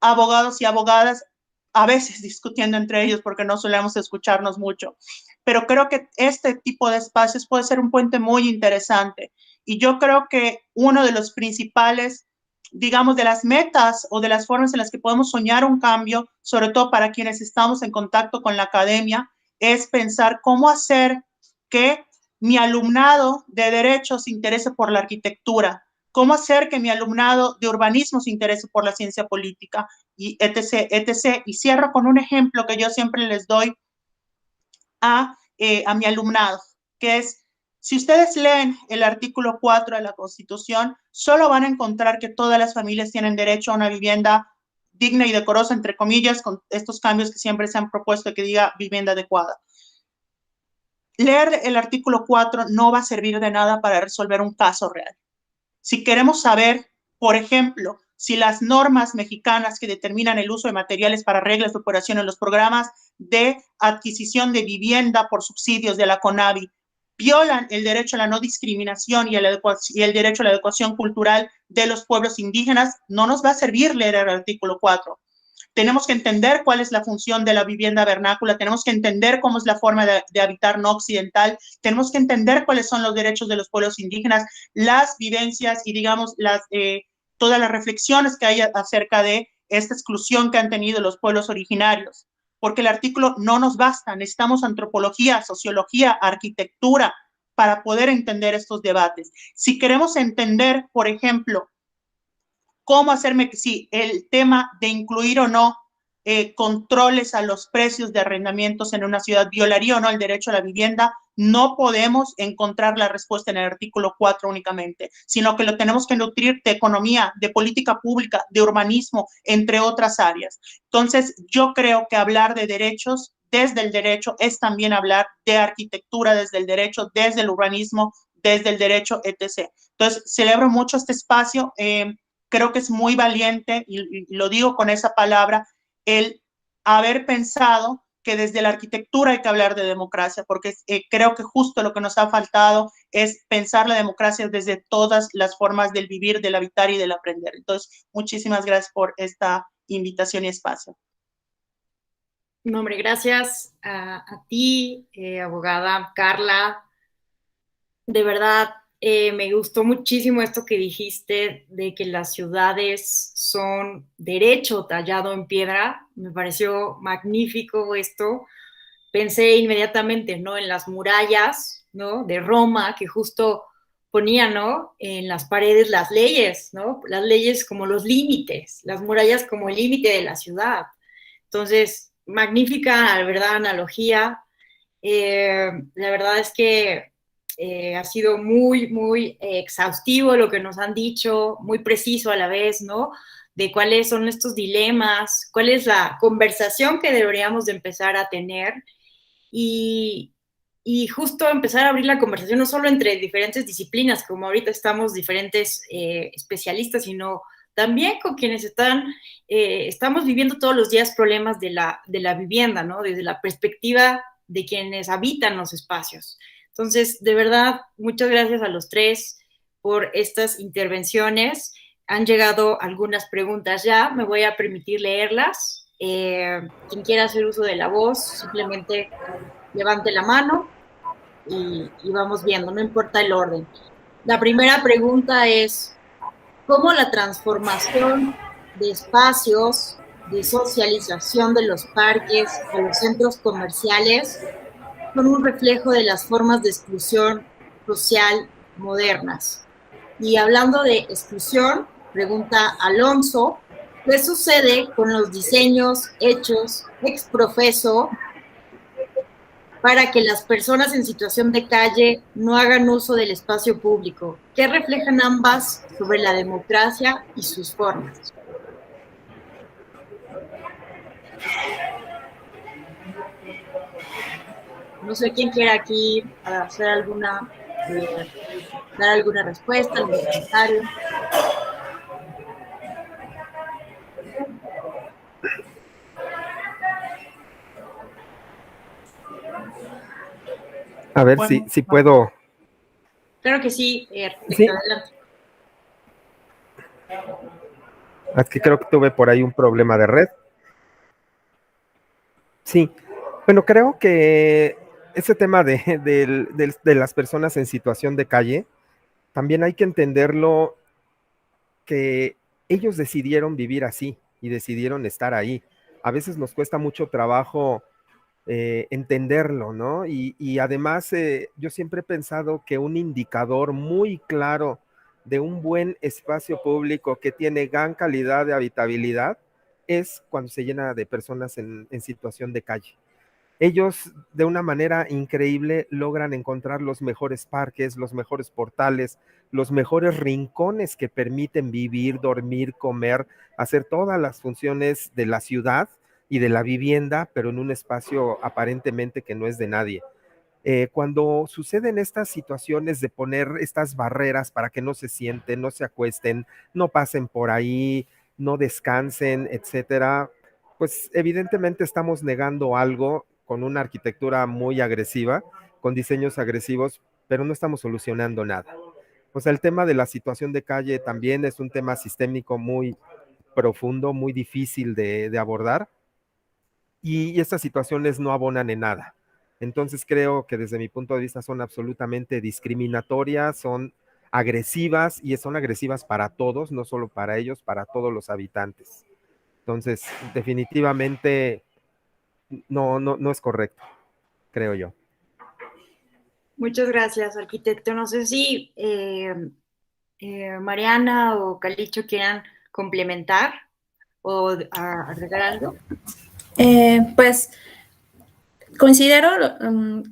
abogados y abogadas a veces discutiendo entre ellos porque no solemos escucharnos mucho. Pero creo que este tipo de espacios puede ser un puente muy interesante. Y yo creo que uno de los principales, digamos, de las metas o de las formas en las que podemos soñar un cambio, sobre todo para quienes estamos en contacto con la academia, es pensar cómo hacer que mi alumnado de derecho se interese por la arquitectura, cómo hacer que mi alumnado de urbanismo se interese por la ciencia política, y etc., etc. Y cierro con un ejemplo que yo siempre les doy a mi alumnado, que es, si ustedes leen el artículo 4 de la Constitución, solo van a encontrar que todas las familias tienen derecho a una vivienda digna y decorosa, entre comillas, con estos cambios que siempre se han propuesto que diga vivienda adecuada. Leer el artículo 4 no va a servir de nada para resolver un caso real. Si queremos saber, por ejemplo, si las normas mexicanas que determinan el uso de materiales para reglas de operación en los programas de adquisición de vivienda por subsidios de la CONAVI violan el derecho a la no discriminación y el derecho a la educación cultural de los pueblos indígenas, no nos va a servir leer el artículo 4. Tenemos que entender cuál es la función de la vivienda vernácula, tenemos que entender cómo es la forma de habitar no occidental, tenemos que entender cuáles son los derechos de los pueblos indígenas, las vivencias y, digamos, todas las reflexiones que hay acerca de esta exclusión que han tenido los pueblos originarios. Porque el artículo no nos basta, necesitamos antropología, sociología, arquitectura para poder entender estos debates. Si queremos entender, por ejemplo, cómo hacerme, sí, el tema de incluir o no controles a los precios de arrendamientos en una ciudad violaría o no el derecho a la vivienda, no podemos encontrar la respuesta en el artículo 4 únicamente, sino que lo tenemos que nutrir de economía, de política pública, de urbanismo, entre otras áreas. Entonces, yo creo que hablar de derechos desde el derecho es también hablar de arquitectura desde el derecho, desde el urbanismo, desde el derecho, etc. Entonces, celebro mucho este espacio, creo que es muy valiente, y lo digo con esa palabra, el haber pensado que desde la arquitectura hay que hablar de democracia, porque creo que justo lo que nos ha faltado es pensar la democracia desde todas las formas del vivir, del habitar y del aprender. Entonces, muchísimas gracias por esta invitación y espacio. No, hombre, gracias a ti, abogada Carla. De verdad, me gustó muchísimo esto que dijiste de que las ciudades son derecho tallado en piedra. Me pareció magnífico esto. Pensé inmediatamente, ¿no? En las murallas, ¿no? De Roma, que justo ponían, ¿no? En las paredes las leyes, ¿no? Las leyes como los límites, las murallas como el límite de la ciudad. Entonces, magnífica, la verdad, analogía. La verdad es que ha sido muy, muy exhaustivo lo que nos han dicho, muy preciso a la vez, ¿no? De cuáles son estos dilemas, cuál es la conversación que deberíamos de empezar a tener y, y justo empezar a abrir la conversación no solo entre diferentes disciplinas, como ahorita estamos diferentes especialistas, sino también con quienes estamos viviendo todos los días problemas de la vivienda, ¿no? Desde la perspectiva de quienes habitan los espacios. Entonces, de verdad, muchas gracias a los tres por estas intervenciones. Han llegado algunas preguntas ya, me voy a permitir leerlas. Quien quiera hacer uso de la voz, simplemente levante la mano y vamos viendo, no importa el orden. La primera pregunta es, ¿cómo la transformación de espacios de socialización de los parques a los centros comerciales son un reflejo de las formas de exclusión social modernas? Y hablando de exclusión, pregunta Alonso, ¿qué sucede con los diseños hechos ex profeso para que las personas en situación de calle no hagan uso del espacio público? ¿Qué reflejan ambas sobre la democracia y sus formas? No sé quién quiera aquí hacer dar alguna respuesta, algún comentario. A ver si puedo. Claro que sí, Sí. adelante. Es que creo que tuve por ahí un problema de red. Sí, bueno, creo que ese tema de las personas en situación de calle, también hay que entenderlo que ellos decidieron vivir así y decidieron estar ahí. A veces nos cuesta mucho trabajo entenderlo, ¿no? Y además yo siempre he pensado que un indicador muy claro de un buen espacio público que tiene gran calidad de habitabilidad es cuando se llena de personas en situación de calle. Ellos de una manera increíble logran encontrar los mejores parques, los mejores portales, los mejores rincones que permiten vivir, dormir, comer, hacer todas las funciones de la ciudad y de la vivienda, pero en un espacio aparentemente que no es de nadie. Cuando suceden estas situaciones de poner estas barreras para que no se sienten, no se acuesten, no pasen por ahí, no descansen, etcétera, pues evidentemente estamos negando algo con una arquitectura muy agresiva, con diseños agresivos, pero no estamos solucionando nada. O sea, el tema de la situación de calle también es un tema sistémico muy profundo, muy difícil de abordar, y estas situaciones no abonan en nada. Entonces creo que desde mi punto de vista son absolutamente discriminatorias, son agresivas y son agresivas para todos, no solo para ellos, para todos los habitantes. Entonces, definitivamente no es correcto, creo yo. Muchas gracias, arquitecto. No sé si Mariana o Calicho quieran complementar o agregar algo? Pues considero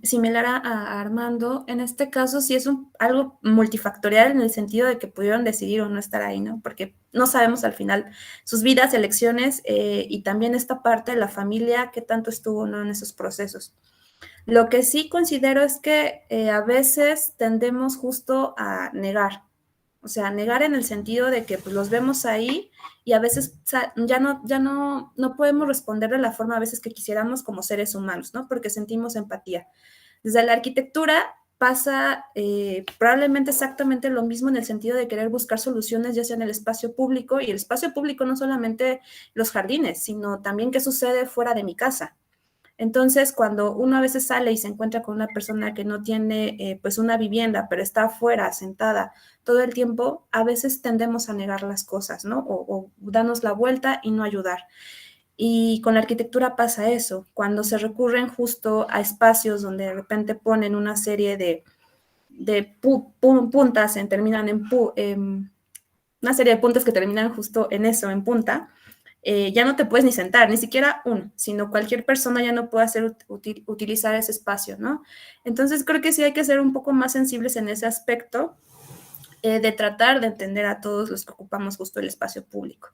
similar a Armando. En este caso sí es algo multifactorial en el sentido de que pudieron decidir o no estar ahí, ¿no? Porque no sabemos al final sus vidas, elecciones y también esta parte de la familia, qué tanto estuvo, ¿no?, en esos procesos. Lo que sí considero es que a veces tendemos justo a negar. O sea, negar en el sentido de que pues, los vemos ahí y a veces no podemos responder de la forma a veces que quisiéramos como seres humanos, ¿no? Porque sentimos empatía. Desde la arquitectura pasa probablemente exactamente lo mismo en el sentido de querer buscar soluciones ya sea en el espacio público, y el espacio público no solamente los jardines, sino también qué sucede fuera de mi casa. Entonces, cuando uno a veces sale y se encuentra con una persona que no tiene pues una vivienda, pero está afuera, sentada todo el tiempo, a veces tendemos a negar las cosas, ¿no? O darnos la vuelta y no ayudar. Y con la arquitectura pasa eso, cuando se recurren justo a espacios donde de repente ponen una serie de puntas, terminan en una serie de puntas que terminan justo en eso, en punta. Ya no te puedes ni sentar, ni siquiera uno, sino cualquier persona ya no puede utilizar ese espacio, ¿no? Entonces creo que sí hay que ser un poco más sensibles en ese aspecto de tratar de entender a todos los que ocupamos justo el espacio público.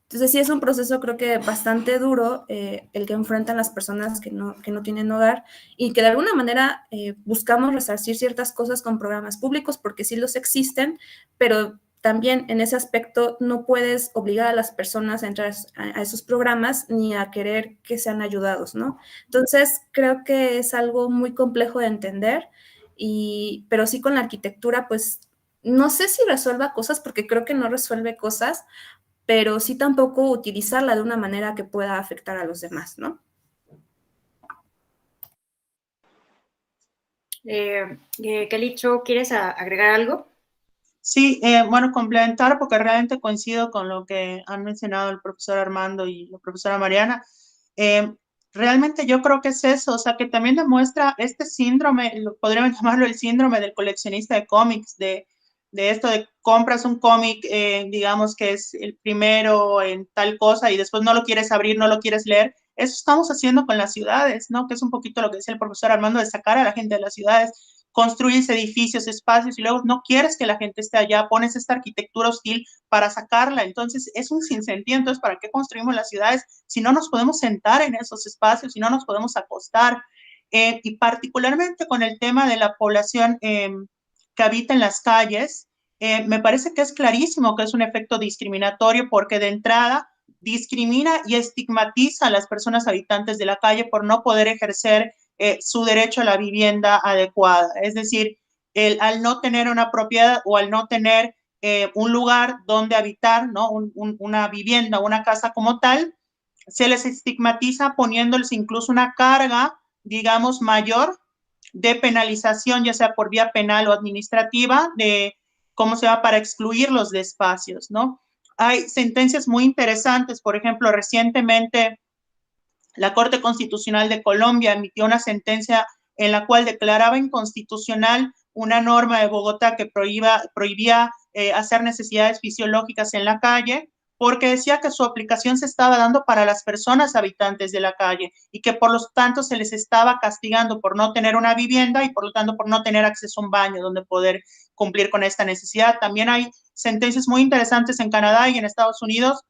Entonces sí es un proceso creo que bastante duro el que enfrentan las personas que no tienen hogar y que de alguna manera buscamos resarcir ciertas cosas con programas públicos porque sí los existen, pero también en ese aspecto no puedes obligar a las personas a entrar a esos programas ni a querer que sean ayudados, ¿no? Entonces, creo que es algo muy complejo de entender, pero sí con la arquitectura, pues, no sé si resuelva cosas, porque creo que no resuelve cosas, pero sí tampoco utilizarla de una manera que pueda afectar a los demás, ¿no? Kalicho, ¿quieres agregar algo? Sí, bueno, complementar porque realmente coincido con lo que han mencionado el profesor Armando y la profesora Mariana. Realmente yo creo que es eso, o sea, que también demuestra este síndrome, podríamos llamarlo el síndrome del coleccionista de cómics, de esto de compras un cómic, digamos que es el primero en tal cosa y después no lo quieres abrir, no lo quieres leer. Eso estamos haciendo con las ciudades, ¿no? Que es un poquito lo que decía el profesor Armando, de sacar a la gente de las ciudades. Construyes edificios, espacios y luego no quieres que la gente esté allá, pones esta arquitectura hostil para sacarla, entonces es un sinsentido. Entonces, ¿para qué construimos las ciudades si no nos podemos sentar en esos espacios, si no nos podemos acostar? Y particularmente con el tema de la población que habita en las calles, me parece que es clarísimo que es un efecto discriminatorio porque de entrada discrimina y estigmatiza a las personas habitantes de la calle por no poder ejercer su derecho a la vivienda adecuada. Es decir, al no tener una propiedad o al no tener un lugar donde habitar, ¿no? Una vivienda, una casa como tal, se les estigmatiza poniéndoles incluso una carga, digamos, mayor de penalización, ya sea por vía penal o administrativa, de cómo se va para excluirlos de espacios, ¿no? Hay sentencias muy interesantes, por ejemplo, recientemente la Corte Constitucional de Colombia emitió una sentencia en la cual declaraba inconstitucional una norma de Bogotá que prohibía hacer necesidades fisiológicas en la calle, porque decía que su aplicación se estaba dando para las personas habitantes de la calle y que por lo tanto se les estaba castigando por no tener una vivienda y por lo tanto por no tener acceso a un baño donde poder cumplir con esta necesidad. También hay sentencias muy interesantes en Canadá y en Estados Unidos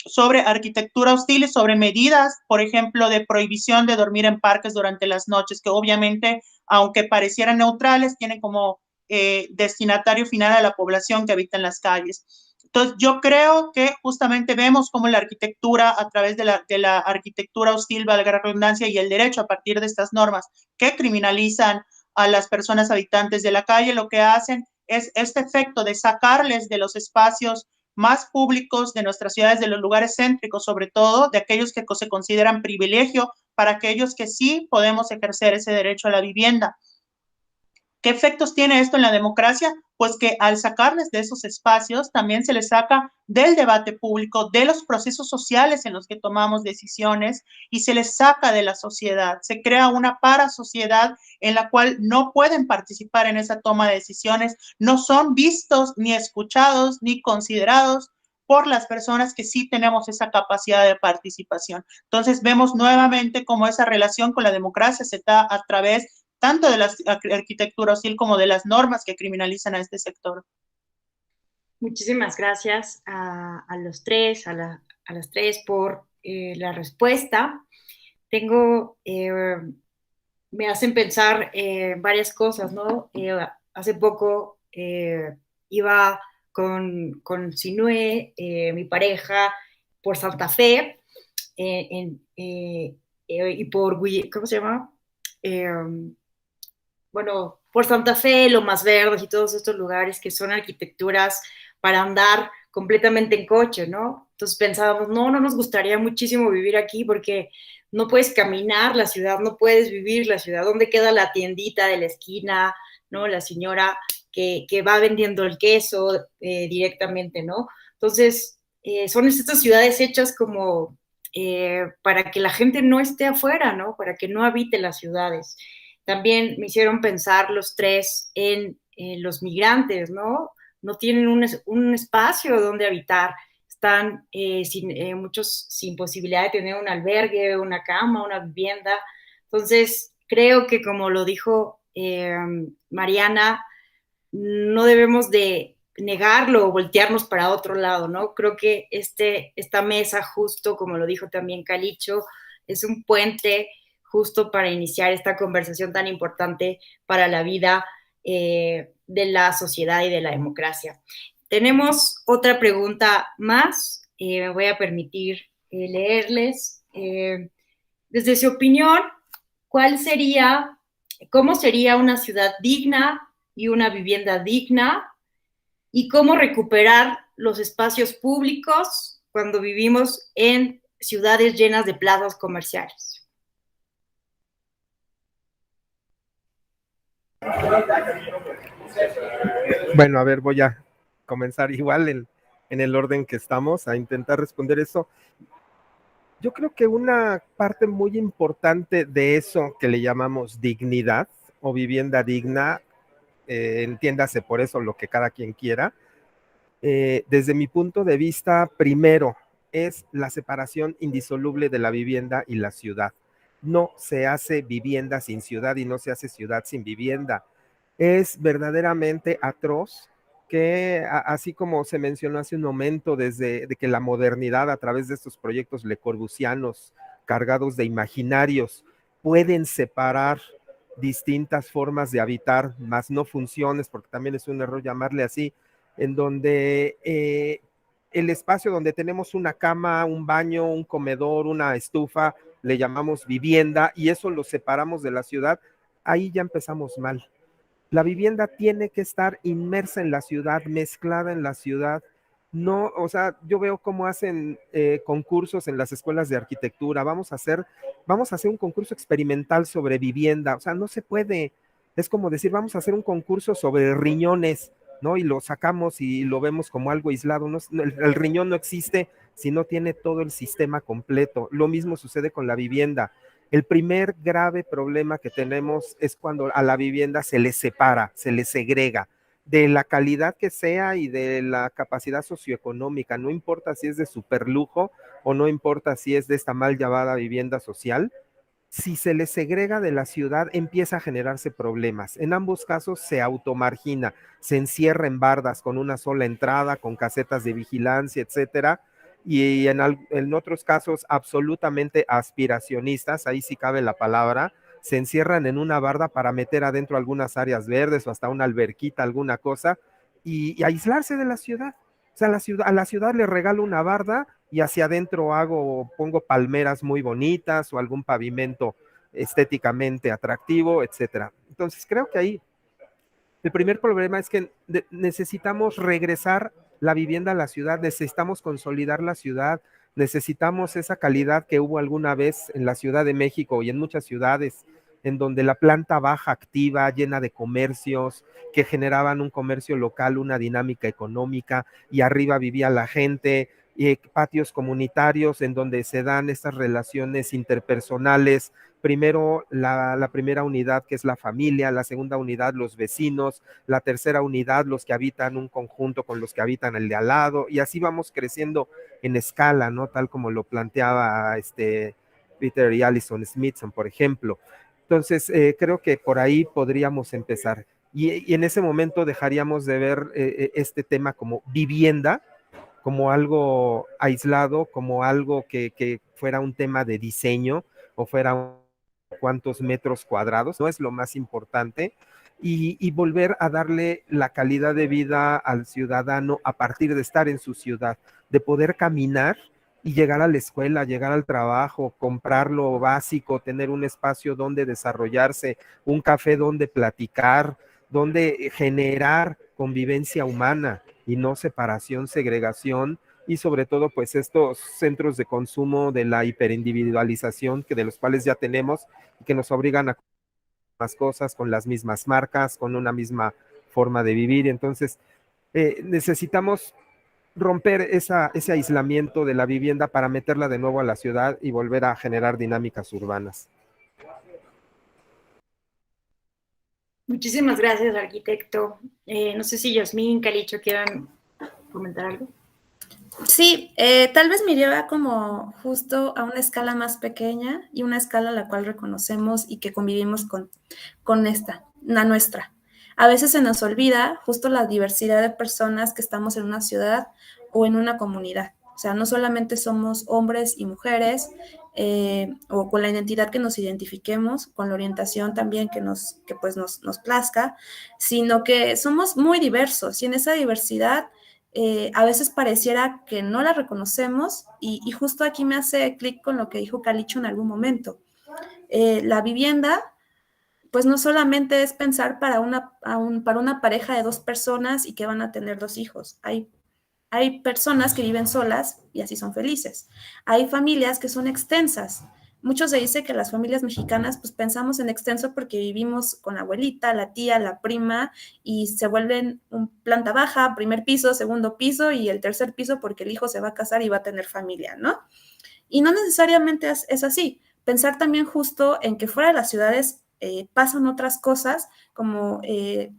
sobre arquitectura hostil y sobre medidas, por ejemplo, de prohibición de dormir en parques durante las noches, que obviamente, aunque parecieran neutrales, tienen como destinatario final a la población que habita en las calles. Entonces, yo creo que justamente vemos cómo la arquitectura, a través de la arquitectura hostil, valga la redundancia, y el derecho a partir de estas normas que criminalizan a las personas habitantes de la calle, lo que hacen es este efecto de sacarles de los espacios más públicos de nuestras ciudades, de los lugares céntricos, sobre todo, de aquellos que se consideran privilegio para aquellos que sí podemos ejercer ese derecho a la vivienda. ¿Qué efectos tiene esto en la democracia? Pues que al sacarles de esos espacios también se les saca del debate público, de los procesos sociales en los que tomamos decisiones y se les saca de la sociedad. Se crea una parasociedad en la cual no pueden participar en esa toma de decisiones, no son vistos, ni escuchados, ni considerados por las personas que sí tenemos esa capacidad de participación. Entonces vemos nuevamente cómo esa relación con la democracia se da a través tanto de la arquitectura hostil como de las normas que criminalizan a este sector. Muchísimas gracias a los tres, a las tres por la respuesta. Me hacen pensar varias cosas, ¿no? Hace poco iba con Sinue, mi pareja, por Santa Fe, y por, ¿cómo se llama? Bueno, por Santa Fe, Lomas Verdes y todos estos lugares que son arquitecturas para andar completamente en coche, ¿no? Entonces pensábamos, no nos gustaría muchísimo vivir aquí porque no puedes caminar la ciudad, no puedes vivir la ciudad. ¿Dónde queda la tiendita de la esquina, ¿no? La señora que va vendiendo el queso directamente, ¿no? Entonces, son estas ciudades hechas como para que la gente no esté afuera, ¿no? Para que no habite las ciudades. También me hicieron pensar los tres en los migrantes, ¿no? No tienen un espacio donde habitar, están muchos sin posibilidad de tener un albergue, una cama, una vivienda. Entonces, creo que como lo dijo Mariana, no debemos de negarlo o voltearnos para otro lado, ¿no? Creo que esta mesa, justo como lo dijo también Calicho, es un puente justo para iniciar esta conversación tan importante para la vida de la sociedad y de la democracia. Tenemos otra pregunta más, me voy a permitir leerles. Desde su opinión, ¿cómo sería una ciudad digna y una vivienda digna? ¿Y cómo recuperar los espacios públicos cuando vivimos en ciudades llenas de plazas comerciales? Bueno, a ver, voy a comenzar igual en el orden que estamos a intentar responder eso. Yo creo que una parte muy importante de eso que le llamamos dignidad o vivienda digna, entiéndase por eso lo que cada quien quiera, desde mi punto de vista, primero es la separación indisoluble de la vivienda y la ciudad. No se hace vivienda sin ciudad y no se hace ciudad sin vivienda. Es verdaderamente atroz que, así como se mencionó hace un momento, desde que la modernidad a través de estos proyectos le corbusianos cargados de imaginarios pueden separar distintas formas de habitar, más no funciones, porque también es un error llamarle así, en donde el espacio donde tenemos una cama, un baño, un comedor, una estufa, le llamamos vivienda y eso lo separamos de la ciudad, ahí ya empezamos mal. La vivienda tiene que estar inmersa en la ciudad, mezclada en la ciudad. No, o sea, yo veo cómo hacen concursos en las escuelas de arquitectura. Vamos a hacer un concurso experimental sobre vivienda. O sea, no se puede. Es como decir, vamos a hacer un concurso sobre riñones, ¿no? Y lo sacamos y lo vemos como algo aislado. No, el riñón no existe si no tiene todo el sistema completo. Lo mismo sucede con la vivienda. El primer grave problema que tenemos es cuando a la vivienda se le separa, se le segrega, de la calidad que sea y de la capacidad socioeconómica, no importa si es de superlujo o no importa si es de esta mal llamada vivienda social, si se le segrega de la ciudad empieza a generarse problemas. En ambos casos se automargina, se encierra en bardas con una sola entrada, con casetas de vigilancia, etcétera, y en otros casos absolutamente aspiracionistas, ahí sí cabe la palabra, se encierran en una barda para meter adentro algunas áreas verdes o hasta una alberquita, alguna cosa, y aislarse de la ciudad. O sea, a la ciudad le regalo una barda y hacia adentro pongo palmeras muy bonitas o algún pavimento estéticamente atractivo, etcétera. Entonces creo que ahí el primer problema es que necesitamos regresar la vivienda a la ciudad, necesitamos consolidar la ciudad, necesitamos esa calidad que hubo alguna vez en la Ciudad de México y en muchas ciudades, en donde la planta baja activa, llena de comercios, que generaban un comercio local, una dinámica económica, y arriba vivía la gente, patios comunitarios en donde se dan estas relaciones interpersonales. Primero la primera unidad, que es la familia, la segunda unidad los vecinos, la tercera unidad los que habitan un conjunto con los que habitan el de al lado, y así vamos creciendo en escala, ¿no? Tal como lo planteaba Peter y Alison Smithson, por ejemplo. Entonces, creo que por ahí podríamos empezar. Y en ese momento dejaríamos de ver este tema como vivienda, como algo aislado, como algo que fuera un tema de diseño o fuera cuántos metros cuadrados, no es lo más importante, y volver a darle la calidad de vida al ciudadano a partir de estar en su ciudad, de poder caminar y llegar a la escuela, llegar al trabajo, comprar lo básico, tener un espacio donde desarrollarse, un café donde platicar, donde generar convivencia humana y no separación, segregación, y sobre todo pues estos centros de consumo de la hiperindividualización que de los cuales ya tenemos y que nos obligan a más cosas con las mismas marcas, con una misma forma de vivir. Entonces necesitamos romper ese aislamiento de la vivienda para meterla de nuevo a la ciudad y volver a generar dinámicas urbanas. Muchísimas gracias, arquitecto. No sé si Yasmín, Calicho quieran comentar algo. Sí, tal vez me lleva como justo a una escala más pequeña y una escala a la cual reconocemos y que convivimos con la nuestra. A veces se nos olvida justo la diversidad de personas que estamos en una ciudad o en una comunidad. O sea, no solamente somos hombres y mujeres, o con la identidad que nos identifiquemos, con la orientación también que nos plazca, sino que somos muy diversos y en esa diversidad a veces pareciera que no la reconocemos y justo aquí me hace clic con lo que dijo Calicho en algún momento. La vivienda, pues no solamente es pensar para una pareja de 2 personas y que van a tener 2 hijos. Hay personas que viven solas y así son felices. Hay familias que son extensas. Muchos se dice que las familias mexicanas, pues pensamos en extenso porque vivimos con la abuelita, la tía, la prima, y se vuelven un planta baja, primer piso, segundo piso y el tercer piso porque el hijo se va a casar y va a tener familia, ¿no? Y no necesariamente es así. Pensar también justo en que fuera de las ciudades pasan otras cosas, como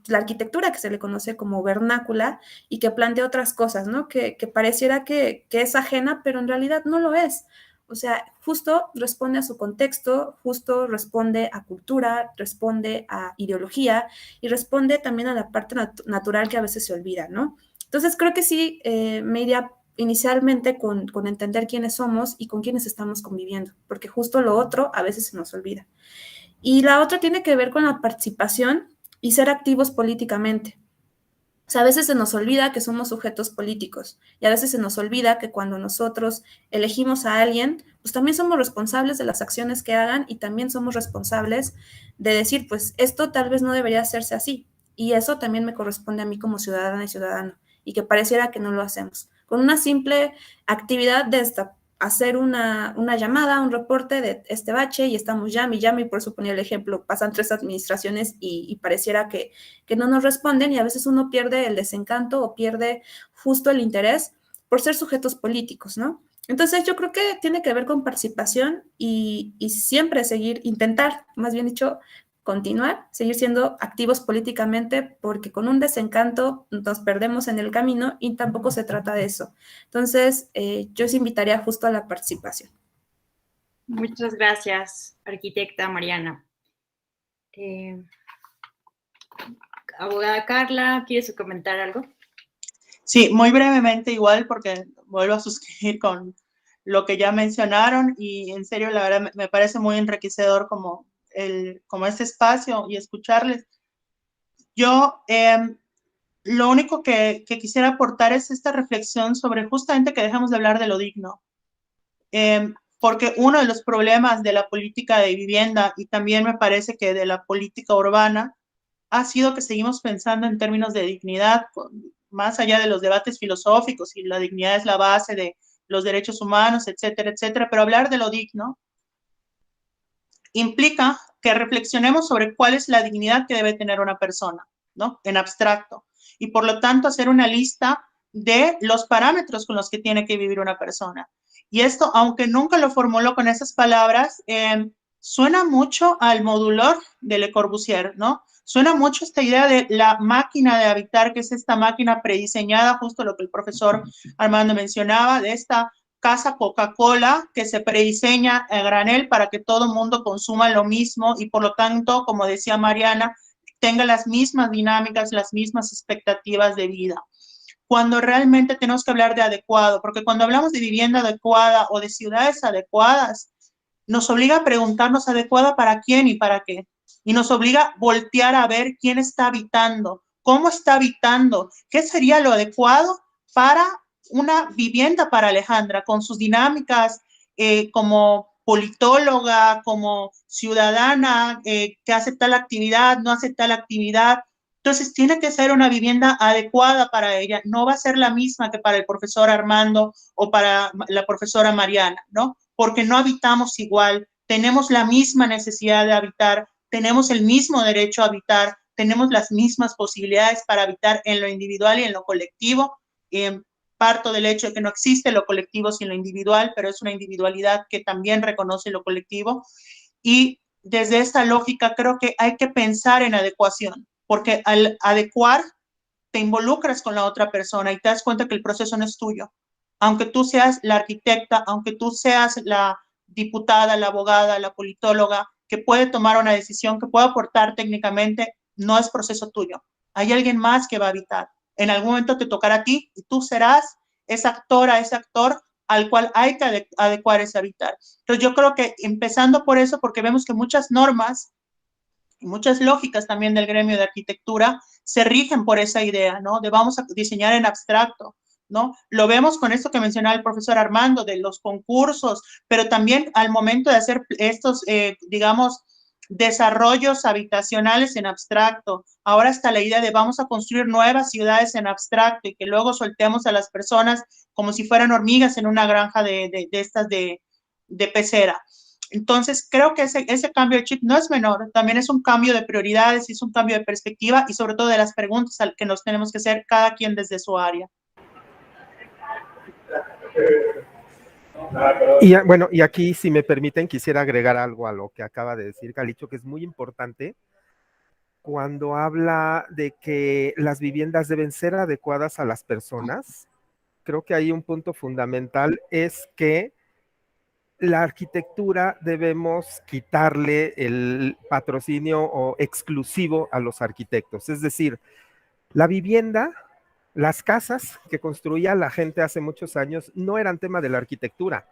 la arquitectura que se le conoce como vernácula y que plantea otras cosas, ¿no? Que pareciera que es ajena, pero en realidad no lo es. O sea, justo responde a su contexto, justo responde a cultura, responde a ideología y responde también a la parte natural que a veces se olvida, ¿no? Entonces creo que sí me iría inicialmente con entender quiénes somos y con quiénes estamos conviviendo, porque justo lo otro a veces se nos olvida. Y la otra tiene que ver con la participación y ser activos políticamente. O sea, a veces se nos olvida que somos sujetos políticos y a veces se nos olvida que cuando nosotros elegimos a alguien, pues también somos responsables de las acciones que hagan y también somos responsables de decir, pues esto tal vez no debería hacerse así y eso también me corresponde a mí como ciudadana y ciudadano y que pareciera que no lo hacemos. Con una simple actividad de hacer una llamada, un reporte de este bache y estamos llame y por eso ponía el ejemplo, pasan 3 administraciones y pareciera que no nos responden y a veces uno pierde el desencanto o pierde justo el interés por ser sujetos políticos, ¿no? Entonces yo creo que tiene que ver con participación y siempre intentar, más bien dicho, continuar, seguir siendo activos políticamente, porque con un desencanto nos perdemos en el camino y tampoco se trata de eso. Entonces, yo os invitaría justo a la participación. Muchas gracias, arquitecta Mariana. Abogada Carla, ¿quieres comentar algo? Sí, muy brevemente igual, porque vuelvo a suscribir con lo que ya mencionaron y en serio, la verdad, me parece muy enriquecedor como este espacio y escucharles. Yo lo único que quisiera aportar es esta reflexión sobre justamente que dejamos de hablar de lo digno. Porque uno de los problemas de la política de vivienda y también me parece que de la política urbana ha sido que seguimos pensando en términos de dignidad, más allá de los debates filosóficos y la dignidad es la base de los derechos humanos, etcétera, etcétera, pero hablar de lo digno implica que reflexionemos sobre cuál es la dignidad que debe tener una persona, ¿no? En abstracto. Y por lo tanto hacer una lista de los parámetros con los que tiene que vivir una persona. Y esto, aunque nunca lo formuló con esas palabras, suena mucho al modulor de Le Corbusier, ¿no? Suena mucho esta idea de la máquina de habitar, que es esta máquina prediseñada, justo lo que el profesor Armando mencionaba, de esta casa Coca-Cola que se prediseña a granel para que todo el mundo consuma lo mismo y por lo tanto, como decía Mariana, tenga las mismas dinámicas, las mismas expectativas de vida. Cuando realmente tenemos que hablar de adecuado, porque cuando hablamos de vivienda adecuada o de ciudades adecuadas, nos obliga a preguntarnos adecuada para quién y para qué. Y nos obliga a voltear a ver quién está habitando, cómo está habitando, qué sería lo adecuado para una vivienda para Alejandra, con sus dinámicas como politóloga, como ciudadana, que hace tal actividad, no hace tal actividad. Entonces tiene que ser una vivienda adecuada para ella, no va a ser la misma que para el profesor Armando o para la profesora Mariana, ¿no? Porque no habitamos igual, tenemos la misma necesidad de habitar, tenemos el mismo derecho a habitar, tenemos las mismas posibilidades para habitar en lo individual y en lo colectivo. Parto del hecho de que no existe lo colectivo sin lo individual, pero es una individualidad que también reconoce lo colectivo. Y desde esta lógica creo que hay que pensar en adecuación, porque al adecuar te involucras con la otra persona y te das cuenta que el proceso no es tuyo. Aunque tú seas la arquitecta, aunque tú seas la diputada, la abogada, la politóloga, que puede tomar una decisión, que puede aportar técnicamente, no es proceso tuyo. Hay alguien más que va a habitar. En algún momento te tocará a ti y tú serás esa actora, ese actor al cual hay que adecuar ese habitar. Entonces yo creo que empezando por eso, porque vemos que muchas normas y muchas lógicas también del gremio de arquitectura se rigen por esa idea, ¿no? De vamos a diseñar en abstracto, ¿no? Lo vemos con esto que mencionaba el profesor Armando, de los concursos, pero también al momento de hacer estos, digamos, desarrollos habitacionales en abstracto. Ahora está la idea de vamos a construir nuevas ciudades en abstracto y que luego soltemos a las personas como si fueran hormigas en una granja de estas de pecera. Entonces, creo que ese cambio de chip no es menor, también es un cambio de prioridades, es un cambio de perspectiva y sobre todo de las preguntas que nos tenemos que hacer cada quien desde su área. Y bueno, y aquí, si me permiten, quisiera agregar algo a lo que acaba de decir Calicho, que es muy importante cuando habla de que las viviendas deben ser adecuadas a las personas. Creo que hay un punto fundamental, es que la arquitectura debemos quitarle el patrocinio o exclusivo a los arquitectos. Es decir, la vivienda, las casas que construía la gente hace muchos años no eran tema de la arquitectura.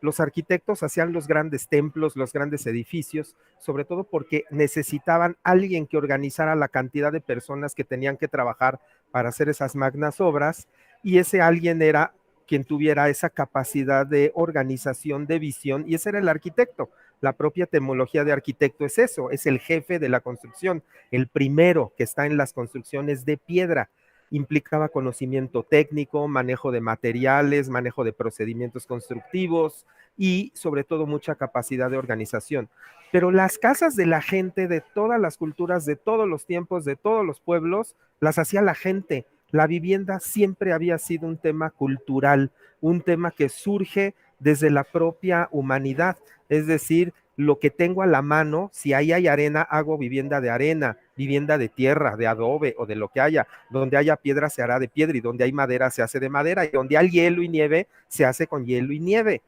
Los arquitectos hacían los grandes templos, los grandes edificios, sobre todo porque necesitaban alguien que organizara la cantidad de personas que tenían que trabajar para hacer esas magnas obras, y ese alguien era quien tuviera esa capacidad de organización, de visión, y ese era el arquitecto. La propia etimología de arquitecto es eso, es el jefe de la construcción, el primero que está en las construcciones de piedra. Implicaba conocimiento técnico, manejo de materiales, manejo de procedimientos constructivos y sobre todo mucha capacidad de organización. Pero las casas de la gente, de todas las culturas, de todos los tiempos, de todos los pueblos, las hacía la gente. La vivienda siempre había sido un tema cultural, un tema que surge desde la propia humanidad, es decir, lo que tengo a la mano, si ahí hay arena, hago vivienda de arena, vivienda de tierra, de adobe o de lo que haya. Donde haya piedra se hará de piedra y donde hay madera se hace de madera y donde hay hielo y nieve se hace con hielo y nieve.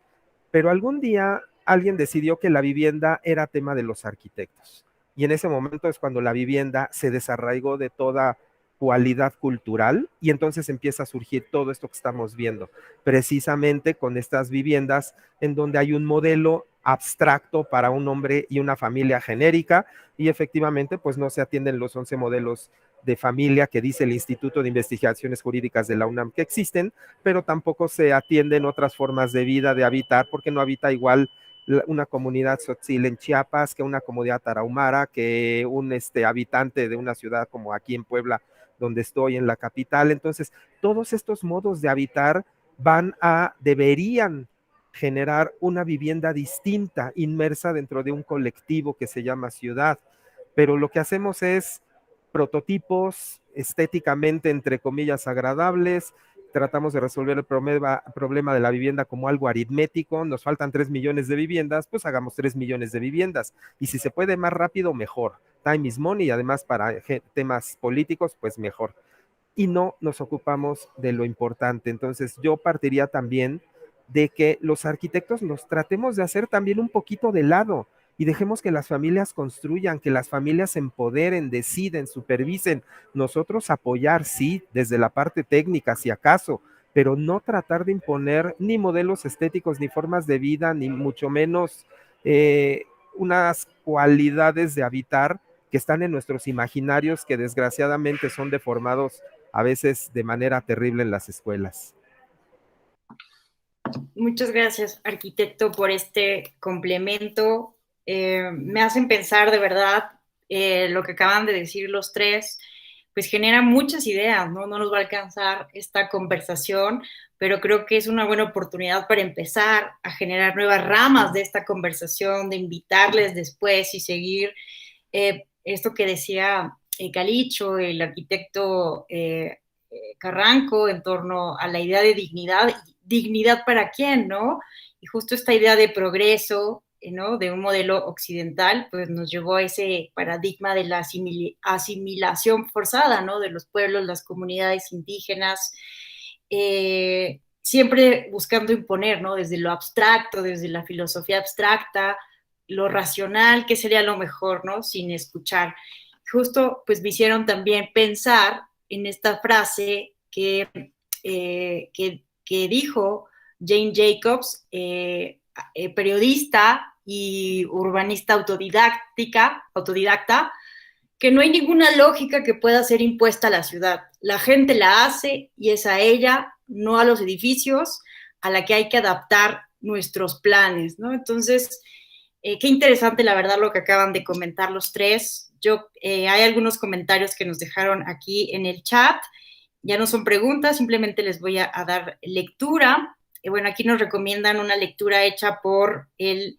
Pero algún día alguien decidió que la vivienda era tema de los arquitectos y en ese momento es cuando la vivienda se desarraigó de toda cualidad cultural y entonces empieza a surgir todo esto que estamos viendo, precisamente con estas viviendas en donde hay un modelo abstracto para un hombre y una familia genérica y efectivamente pues no se atienden los 11 modelos de familia que dice el Instituto de Investigaciones Jurídicas de la UNAM que existen, pero tampoco se atienden otras formas de vida, de habitar, porque no habita igual una comunidad tzotzil en Chiapas que una comunidad tarahumara, que un habitante de una ciudad como aquí en Puebla, donde estoy en la capital. Entonces, todos estos modos de habitar deberían generar una vivienda distinta, inmersa dentro de un colectivo que se llama ciudad. Pero lo que hacemos es prototipos estéticamente, entre comillas, agradables, tratamos de resolver el problema de la vivienda como algo aritmético, nos faltan 3 millones de viviendas, pues hagamos 3 millones de viviendas, y si se puede más rápido, mejor. Time is money, y además para temas políticos, pues mejor. Y no nos ocupamos de lo importante. Entonces yo partiría también de que los arquitectos los tratemos de hacer también un poquito de lado y dejemos que las familias construyan, que las familias se empoderen, deciden, supervisen. Nosotros apoyar, sí, desde la parte técnica, si acaso, pero no tratar de imponer ni modelos estéticos, ni formas de vida, ni mucho menos unas cualidades de habitar que están en nuestros imaginarios, que desgraciadamente son deformados a veces de manera terrible en las escuelas. Muchas gracias, arquitecto, por este complemento. Me hacen pensar de verdad lo que acaban de decir los tres, pues genera muchas ideas, ¿no? No nos va a alcanzar esta conversación, pero creo que es una buena oportunidad para empezar a generar nuevas ramas de esta conversación, de invitarles después y seguir esto que decía Calicho, el arquitecto Carranco, en torno a la idea de dignidad. ¿Dignidad para quién, no? Y justo esta idea de progreso, ¿no? De un modelo occidental, pues nos llevó a ese paradigma de la asimilación forzada, ¿no? De los pueblos, las comunidades indígenas, siempre buscando imponer, ¿no? Desde lo abstracto, desde la filosofía abstracta, lo racional, que sería lo mejor, ¿no? Sin escuchar. Justo, pues me hicieron también pensar en esta frase que dijo Jane Jacobs, periodista y urbanista autodidacta, que no hay ninguna lógica que pueda ser impuesta a la ciudad. La gente la hace y es a ella, no a los edificios, a la que hay que adaptar nuestros planes, ¿no? Entonces, qué interesante, la verdad, lo que acaban de comentar los tres. Hay algunos comentarios que nos dejaron aquí en el chat. Ya no son preguntas, simplemente les voy a dar lectura. Bueno, aquí nos recomiendan una lectura hecha por el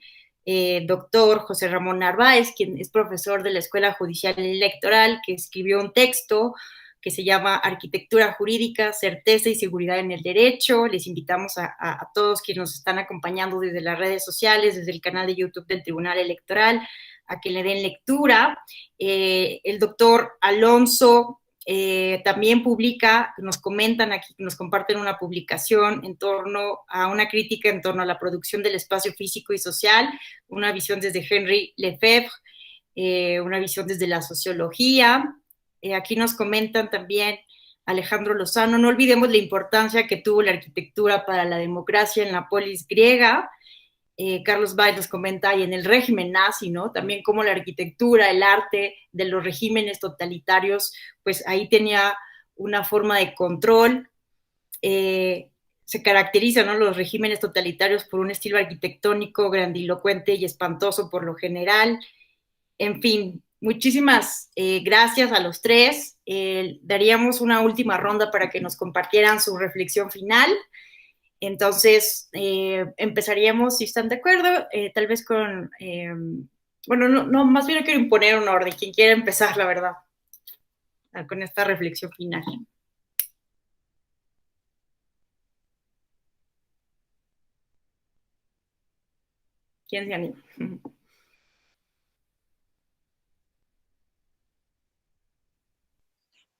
doctor José Ramón Narváez, quien es profesor de la Escuela Judicial Electoral, que escribió un texto que se llama Arquitectura Jurídica, Certeza y Seguridad en el Derecho. Les invitamos a todos quienes nos están acompañando desde las redes sociales, desde el canal de YouTube del Tribunal Electoral, a que le den lectura. El doctor Alonso también publica, nos comentan aquí, nos comparten una publicación en torno a una crítica en torno a la producción del espacio físico y social, una visión desde Henry Lefebvre, una visión desde la sociología. Aquí nos comentan también Alejandro Lozano, no olvidemos la importancia que tuvo la arquitectura para la democracia en la polis griega. Carlos Valls nos comenta, y en el régimen nazi, ¿no? También como la arquitectura, el arte de los regímenes totalitarios, pues ahí tenía una forma de control. Se caracterizan, ¿no?, los regímenes totalitarios por un estilo arquitectónico grandilocuente y espantoso por lo general. En fin, muchísimas gracias a los tres. Daríamos una última ronda para que nos compartieran su reflexión final. Entonces, empezaríamos, si están de acuerdo, tal vez con, bueno, no, más bien no quiero imponer un orden, quien quiera empezar, la verdad, con esta reflexión final. ¿Quién se anima?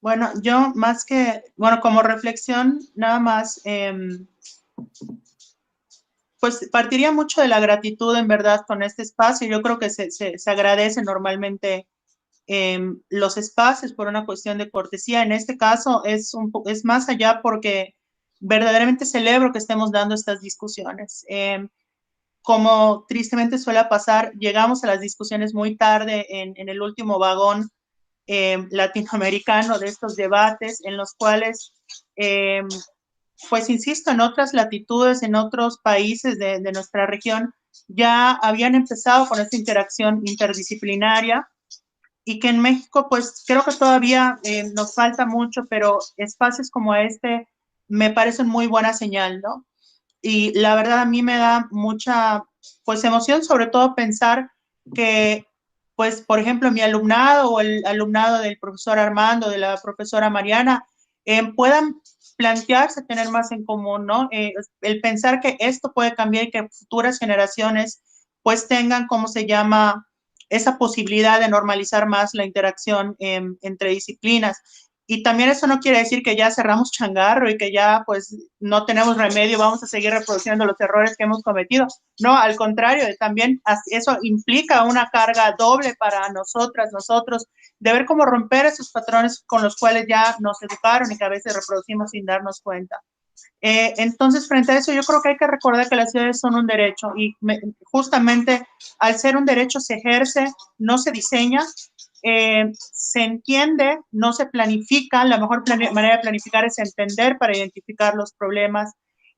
Bueno, yo más que, bueno, como reflexión, nada más, pues partiría mucho de la gratitud, en verdad, con este espacio. Yo creo que se agradece normalmente los espacios por una cuestión de cortesía. En este caso es más allá porque verdaderamente celebro que estemos dando estas discusiones. Como tristemente suele pasar, llegamos a las discusiones muy tarde en el último vagón latinoamericano de estos debates en los cuales, pues insisto, en otras latitudes, en otros países de nuestra región, ya habían empezado con esta interacción interdisciplinaria y que en México, pues creo que todavía nos falta mucho, pero espacios como este me parecen muy buena señal, ¿no? Y la verdad a mí me da mucha, pues, emoción, sobre todo pensar que, pues, por ejemplo, mi alumnado o el alumnado del profesor Armando, de la profesora Mariana, puedan plantearse tener más en común, ¿no? El pensar que esto puede cambiar y que futuras generaciones pues tengan, ¿cómo se llama?, esa posibilidad de normalizar más la interacción entre disciplinas. Y también eso no quiere decir que ya cerramos changarro y que ya pues no tenemos remedio, vamos a seguir reproduciendo los errores que hemos cometido. No, al contrario, también eso implica una carga doble para nosotras, nosotros, de ver cómo romper esos patrones con los cuales ya nos educaron y que a veces reproducimos sin darnos cuenta. Entonces, frente a eso, yo creo que hay que recordar que las ciudades son un derecho y justamente al ser un derecho se ejerce, no se diseña, se entiende, no se planifica. La mejor manera de planificar es entender para identificar los problemas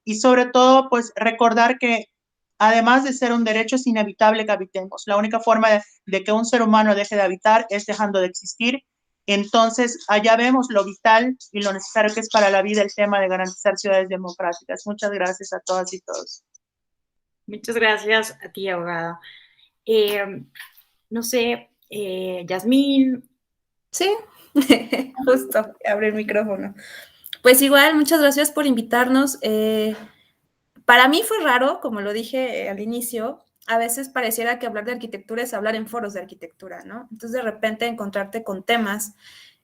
y sobre todo, pues recordar que además de ser un derecho, es inevitable que habitemos. La única forma de que un ser humano deje de habitar es dejando de existir. Entonces, allá vemos lo vital y lo necesario que es para la vida el tema de garantizar ciudades democráticas. Muchas gracias a todas y todos. Muchas gracias a ti, abogada. No sé, Yasmín. Sí, justo, abre el micrófono. Pues igual, muchas gracias por invitarnos. Para mí fue raro, como lo dije al inicio, a veces pareciera que hablar de arquitectura es hablar en foros de arquitectura, ¿no? Entonces, de repente, encontrarte con temas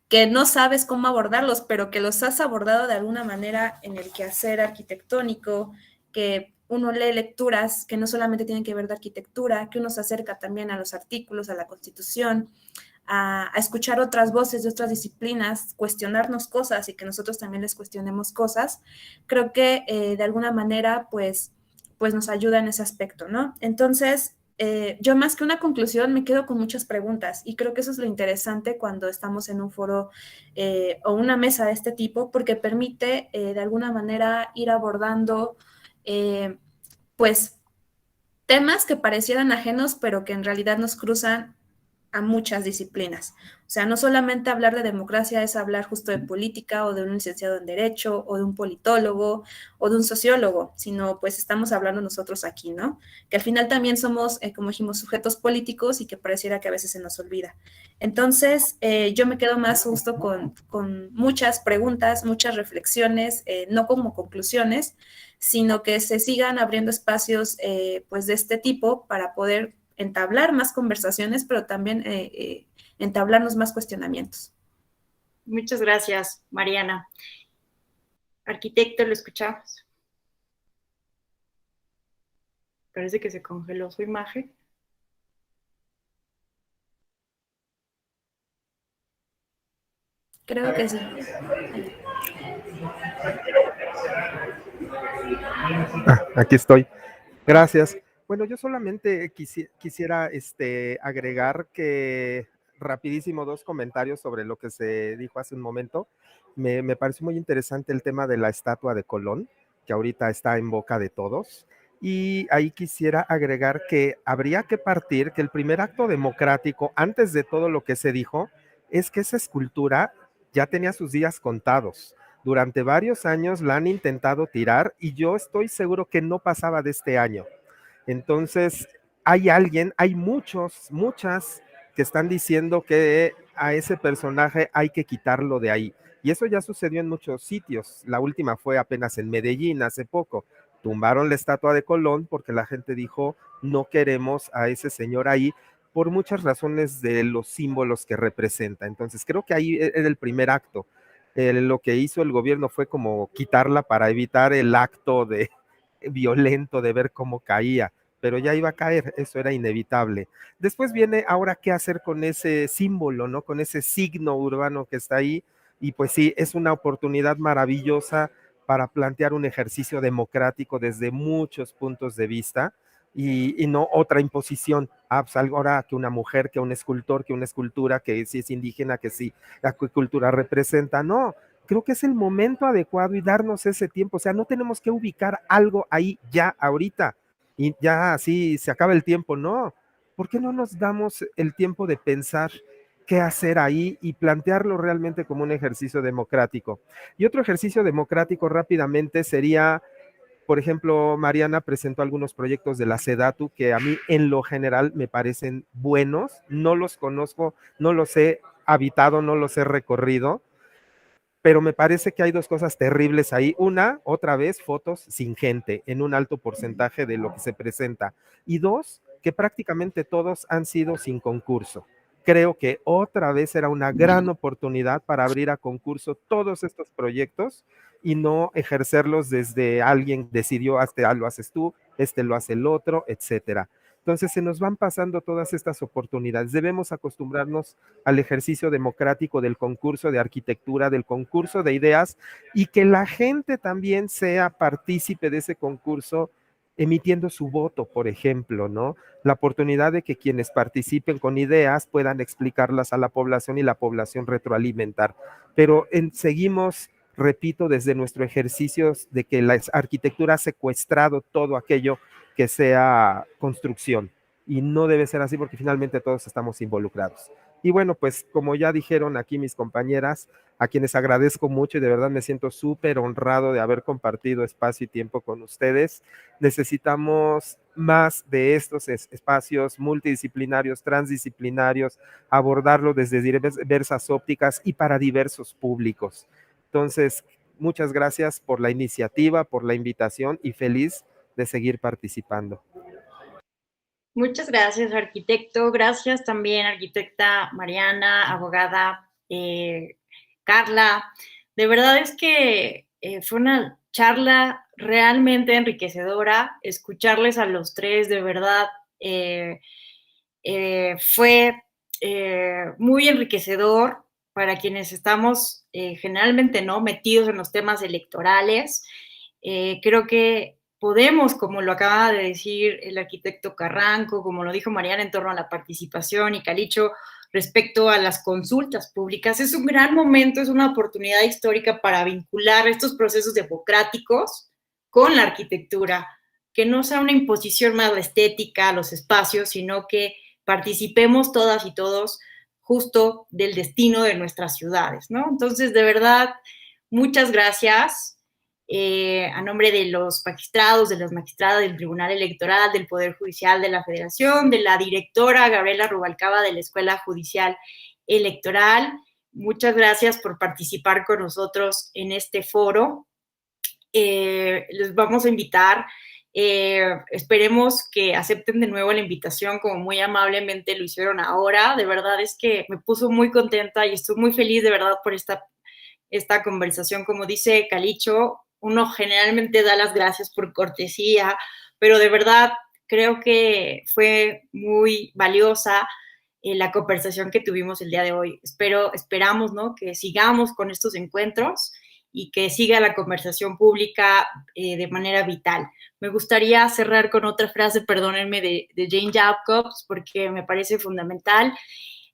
que no sabes cómo abordarlos, pero que los has abordado de alguna manera en el quehacer arquitectónico, que uno lee lecturas que no solamente tienen que ver de arquitectura, que uno se acerca también a los artículos, a la Constitución, a escuchar otras voces de otras disciplinas, cuestionarnos cosas y que nosotros también les cuestionemos cosas, creo que de alguna manera pues nos ayuda en ese aspecto, ¿no? Entonces, yo más que una conclusión me quedo con muchas preguntas y creo que eso es lo interesante cuando estamos en un foro o una mesa de este tipo, porque permite de alguna manera ir abordando pues temas que parecieran ajenos, pero que en realidad nos cruzan a muchas disciplinas. O sea, no solamente hablar de democracia es hablar justo de política o de un licenciado en Derecho o de un politólogo o de un sociólogo, sino pues estamos hablando nosotros aquí, ¿no? Que al final también somos, como dijimos, sujetos políticos y que pareciera que a veces se nos olvida. Entonces, yo me quedo más justo con muchas preguntas, muchas reflexiones, no como conclusiones, sino que se sigan abriendo espacios pues de este tipo para poder entablar más conversaciones, pero también entablarnos más cuestionamientos. Muchas gracias, Mariana. Arquitecto, lo escuchamos. Parece que se congeló su imagen. Creo que sí. Aquí estoy. Gracias. Bueno, yo solamente quisiera agregar que rapidísimo dos comentarios sobre lo que se dijo hace un momento. Me pareció muy interesante el tema de la estatua de Colón, que ahorita está en boca de todos. Y ahí quisiera agregar que habría que partir que el primer acto democrático, antes de todo lo que se dijo, es que esa escultura ya tenía sus días contados. Durante varios años la han intentado tirar y yo estoy seguro que no pasaba de este año. Entonces, hay muchas que están diciendo que a ese personaje hay que quitarlo de ahí. Y eso ya sucedió en muchos sitios. La última fue apenas en Medellín, hace poco. Tumbaron la estatua de Colón porque la gente dijo, no queremos a ese señor ahí, por muchas razones de los símbolos que representa. Entonces, creo que ahí era el primer acto. Lo que hizo el gobierno fue como quitarla para evitar el acto de violento de ver cómo caía, pero ya iba a caer, eso era inevitable. Después viene ahora qué hacer con ese símbolo, ¿no? Con ese signo urbano que está ahí, y pues sí, es una oportunidad maravillosa para plantear un ejercicio democrático desde muchos puntos de vista, y no otra imposición, pues ahora que una mujer, que un escultor, que una escultura, que si es indígena, que si la cultura representa, no, creo que es el momento adecuado y darnos ese tiempo. O sea, no tenemos que ubicar algo ahí ya ahorita y ya así se acaba el tiempo. No, ¿por qué no nos damos el tiempo de pensar qué hacer ahí y plantearlo realmente como un ejercicio democrático? Y otro ejercicio democrático rápidamente sería, por ejemplo, Mariana presentó algunos proyectos de la SEDATU que a mí en lo general me parecen buenos, no los conozco, no los he habitado, no los he recorrido, pero me parece que hay dos cosas terribles ahí. Una, otra vez, fotos sin gente, en un alto porcentaje de lo que se presenta. Y dos, que prácticamente todos han sido sin concurso. Creo que otra vez era una gran oportunidad para abrir a concurso todos estos proyectos y no ejercerlos desde alguien decidió, lo haces tú, lo hace el otro, etcétera. Entonces se nos van pasando todas estas oportunidades. Debemos acostumbrarnos al ejercicio democrático del concurso de arquitectura, del concurso de ideas, y que la gente también sea partícipe de ese concurso emitiendo su voto, por ejemplo, ¿no? La oportunidad de que quienes participen con ideas puedan explicarlas a la población y la población retroalimentar. Pero seguimos, repito, desde nuestro ejercicio de que la arquitectura ha secuestrado todo aquello que sea construcción, y no debe ser así porque finalmente todos estamos involucrados. Y bueno, pues como ya dijeron aquí mis compañeras, a quienes agradezco mucho y de verdad me siento súper honrado de haber compartido espacio y tiempo con ustedes, necesitamos más de estos espacios multidisciplinarios, transdisciplinarios, abordarlo desde diversas ópticas y para diversos públicos. Entonces, muchas gracias por la iniciativa, por la invitación y feliz de seguir participando. Muchas gracias, arquitecto. Gracias también, arquitecta Mariana, abogada Carla. De verdad es que fue una charla realmente enriquecedora. Escucharles a los tres, de verdad, fue muy enriquecedor para quienes estamos generalmente no metidos en los temas electorales. Creo que podemos, como lo acaba de decir el arquitecto Carranco, como lo dijo Mariana en torno a la participación y Calicho respecto a las consultas públicas, es un gran momento, es una oportunidad histórica para vincular estos procesos democráticos con la arquitectura, que no sea una imposición más la estética, los espacios, sino que participemos todas y todos justo del destino de nuestras ciudades, ¿no? Entonces, de verdad, muchas gracias. A nombre de los magistrados, de las magistradas del Tribunal Electoral, del Poder Judicial de la Federación, de la directora Gabriela Rubalcaba de la Escuela Judicial Electoral, muchas gracias por participar con nosotros en este foro. Les vamos a invitar, esperemos que acepten de nuevo la invitación como muy amablemente lo hicieron ahora. De verdad es que me puso muy contenta y estoy muy feliz de verdad por esta conversación. Como dice Calicho, uno generalmente da las gracias por cortesía, pero de verdad creo que fue muy valiosa la conversación que tuvimos el día de hoy. Esperamos, ¿no?, que sigamos con estos encuentros y que siga la conversación pública de manera vital. Me gustaría cerrar con otra frase, perdónenme, de Jane Jacobs, porque me parece fundamental.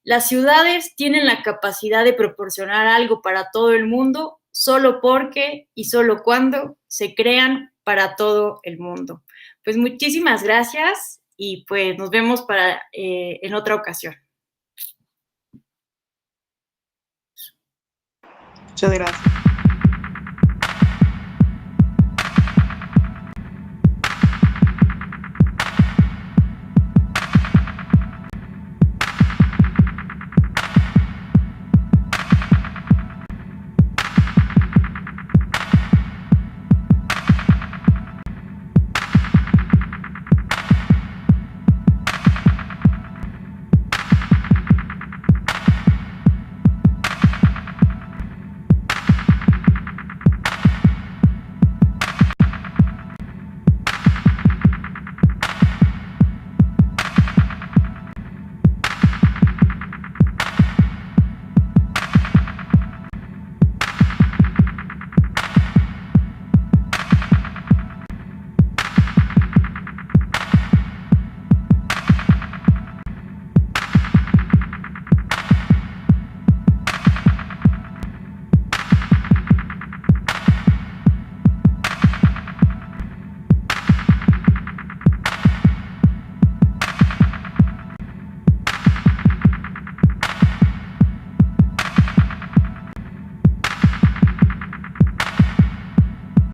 Las ciudades tienen la capacidad de proporcionar algo para todo el mundo solo porque y solo cuando se crean para todo el mundo. Pues muchísimas gracias y pues nos vemos en otra ocasión. Muchas gracias.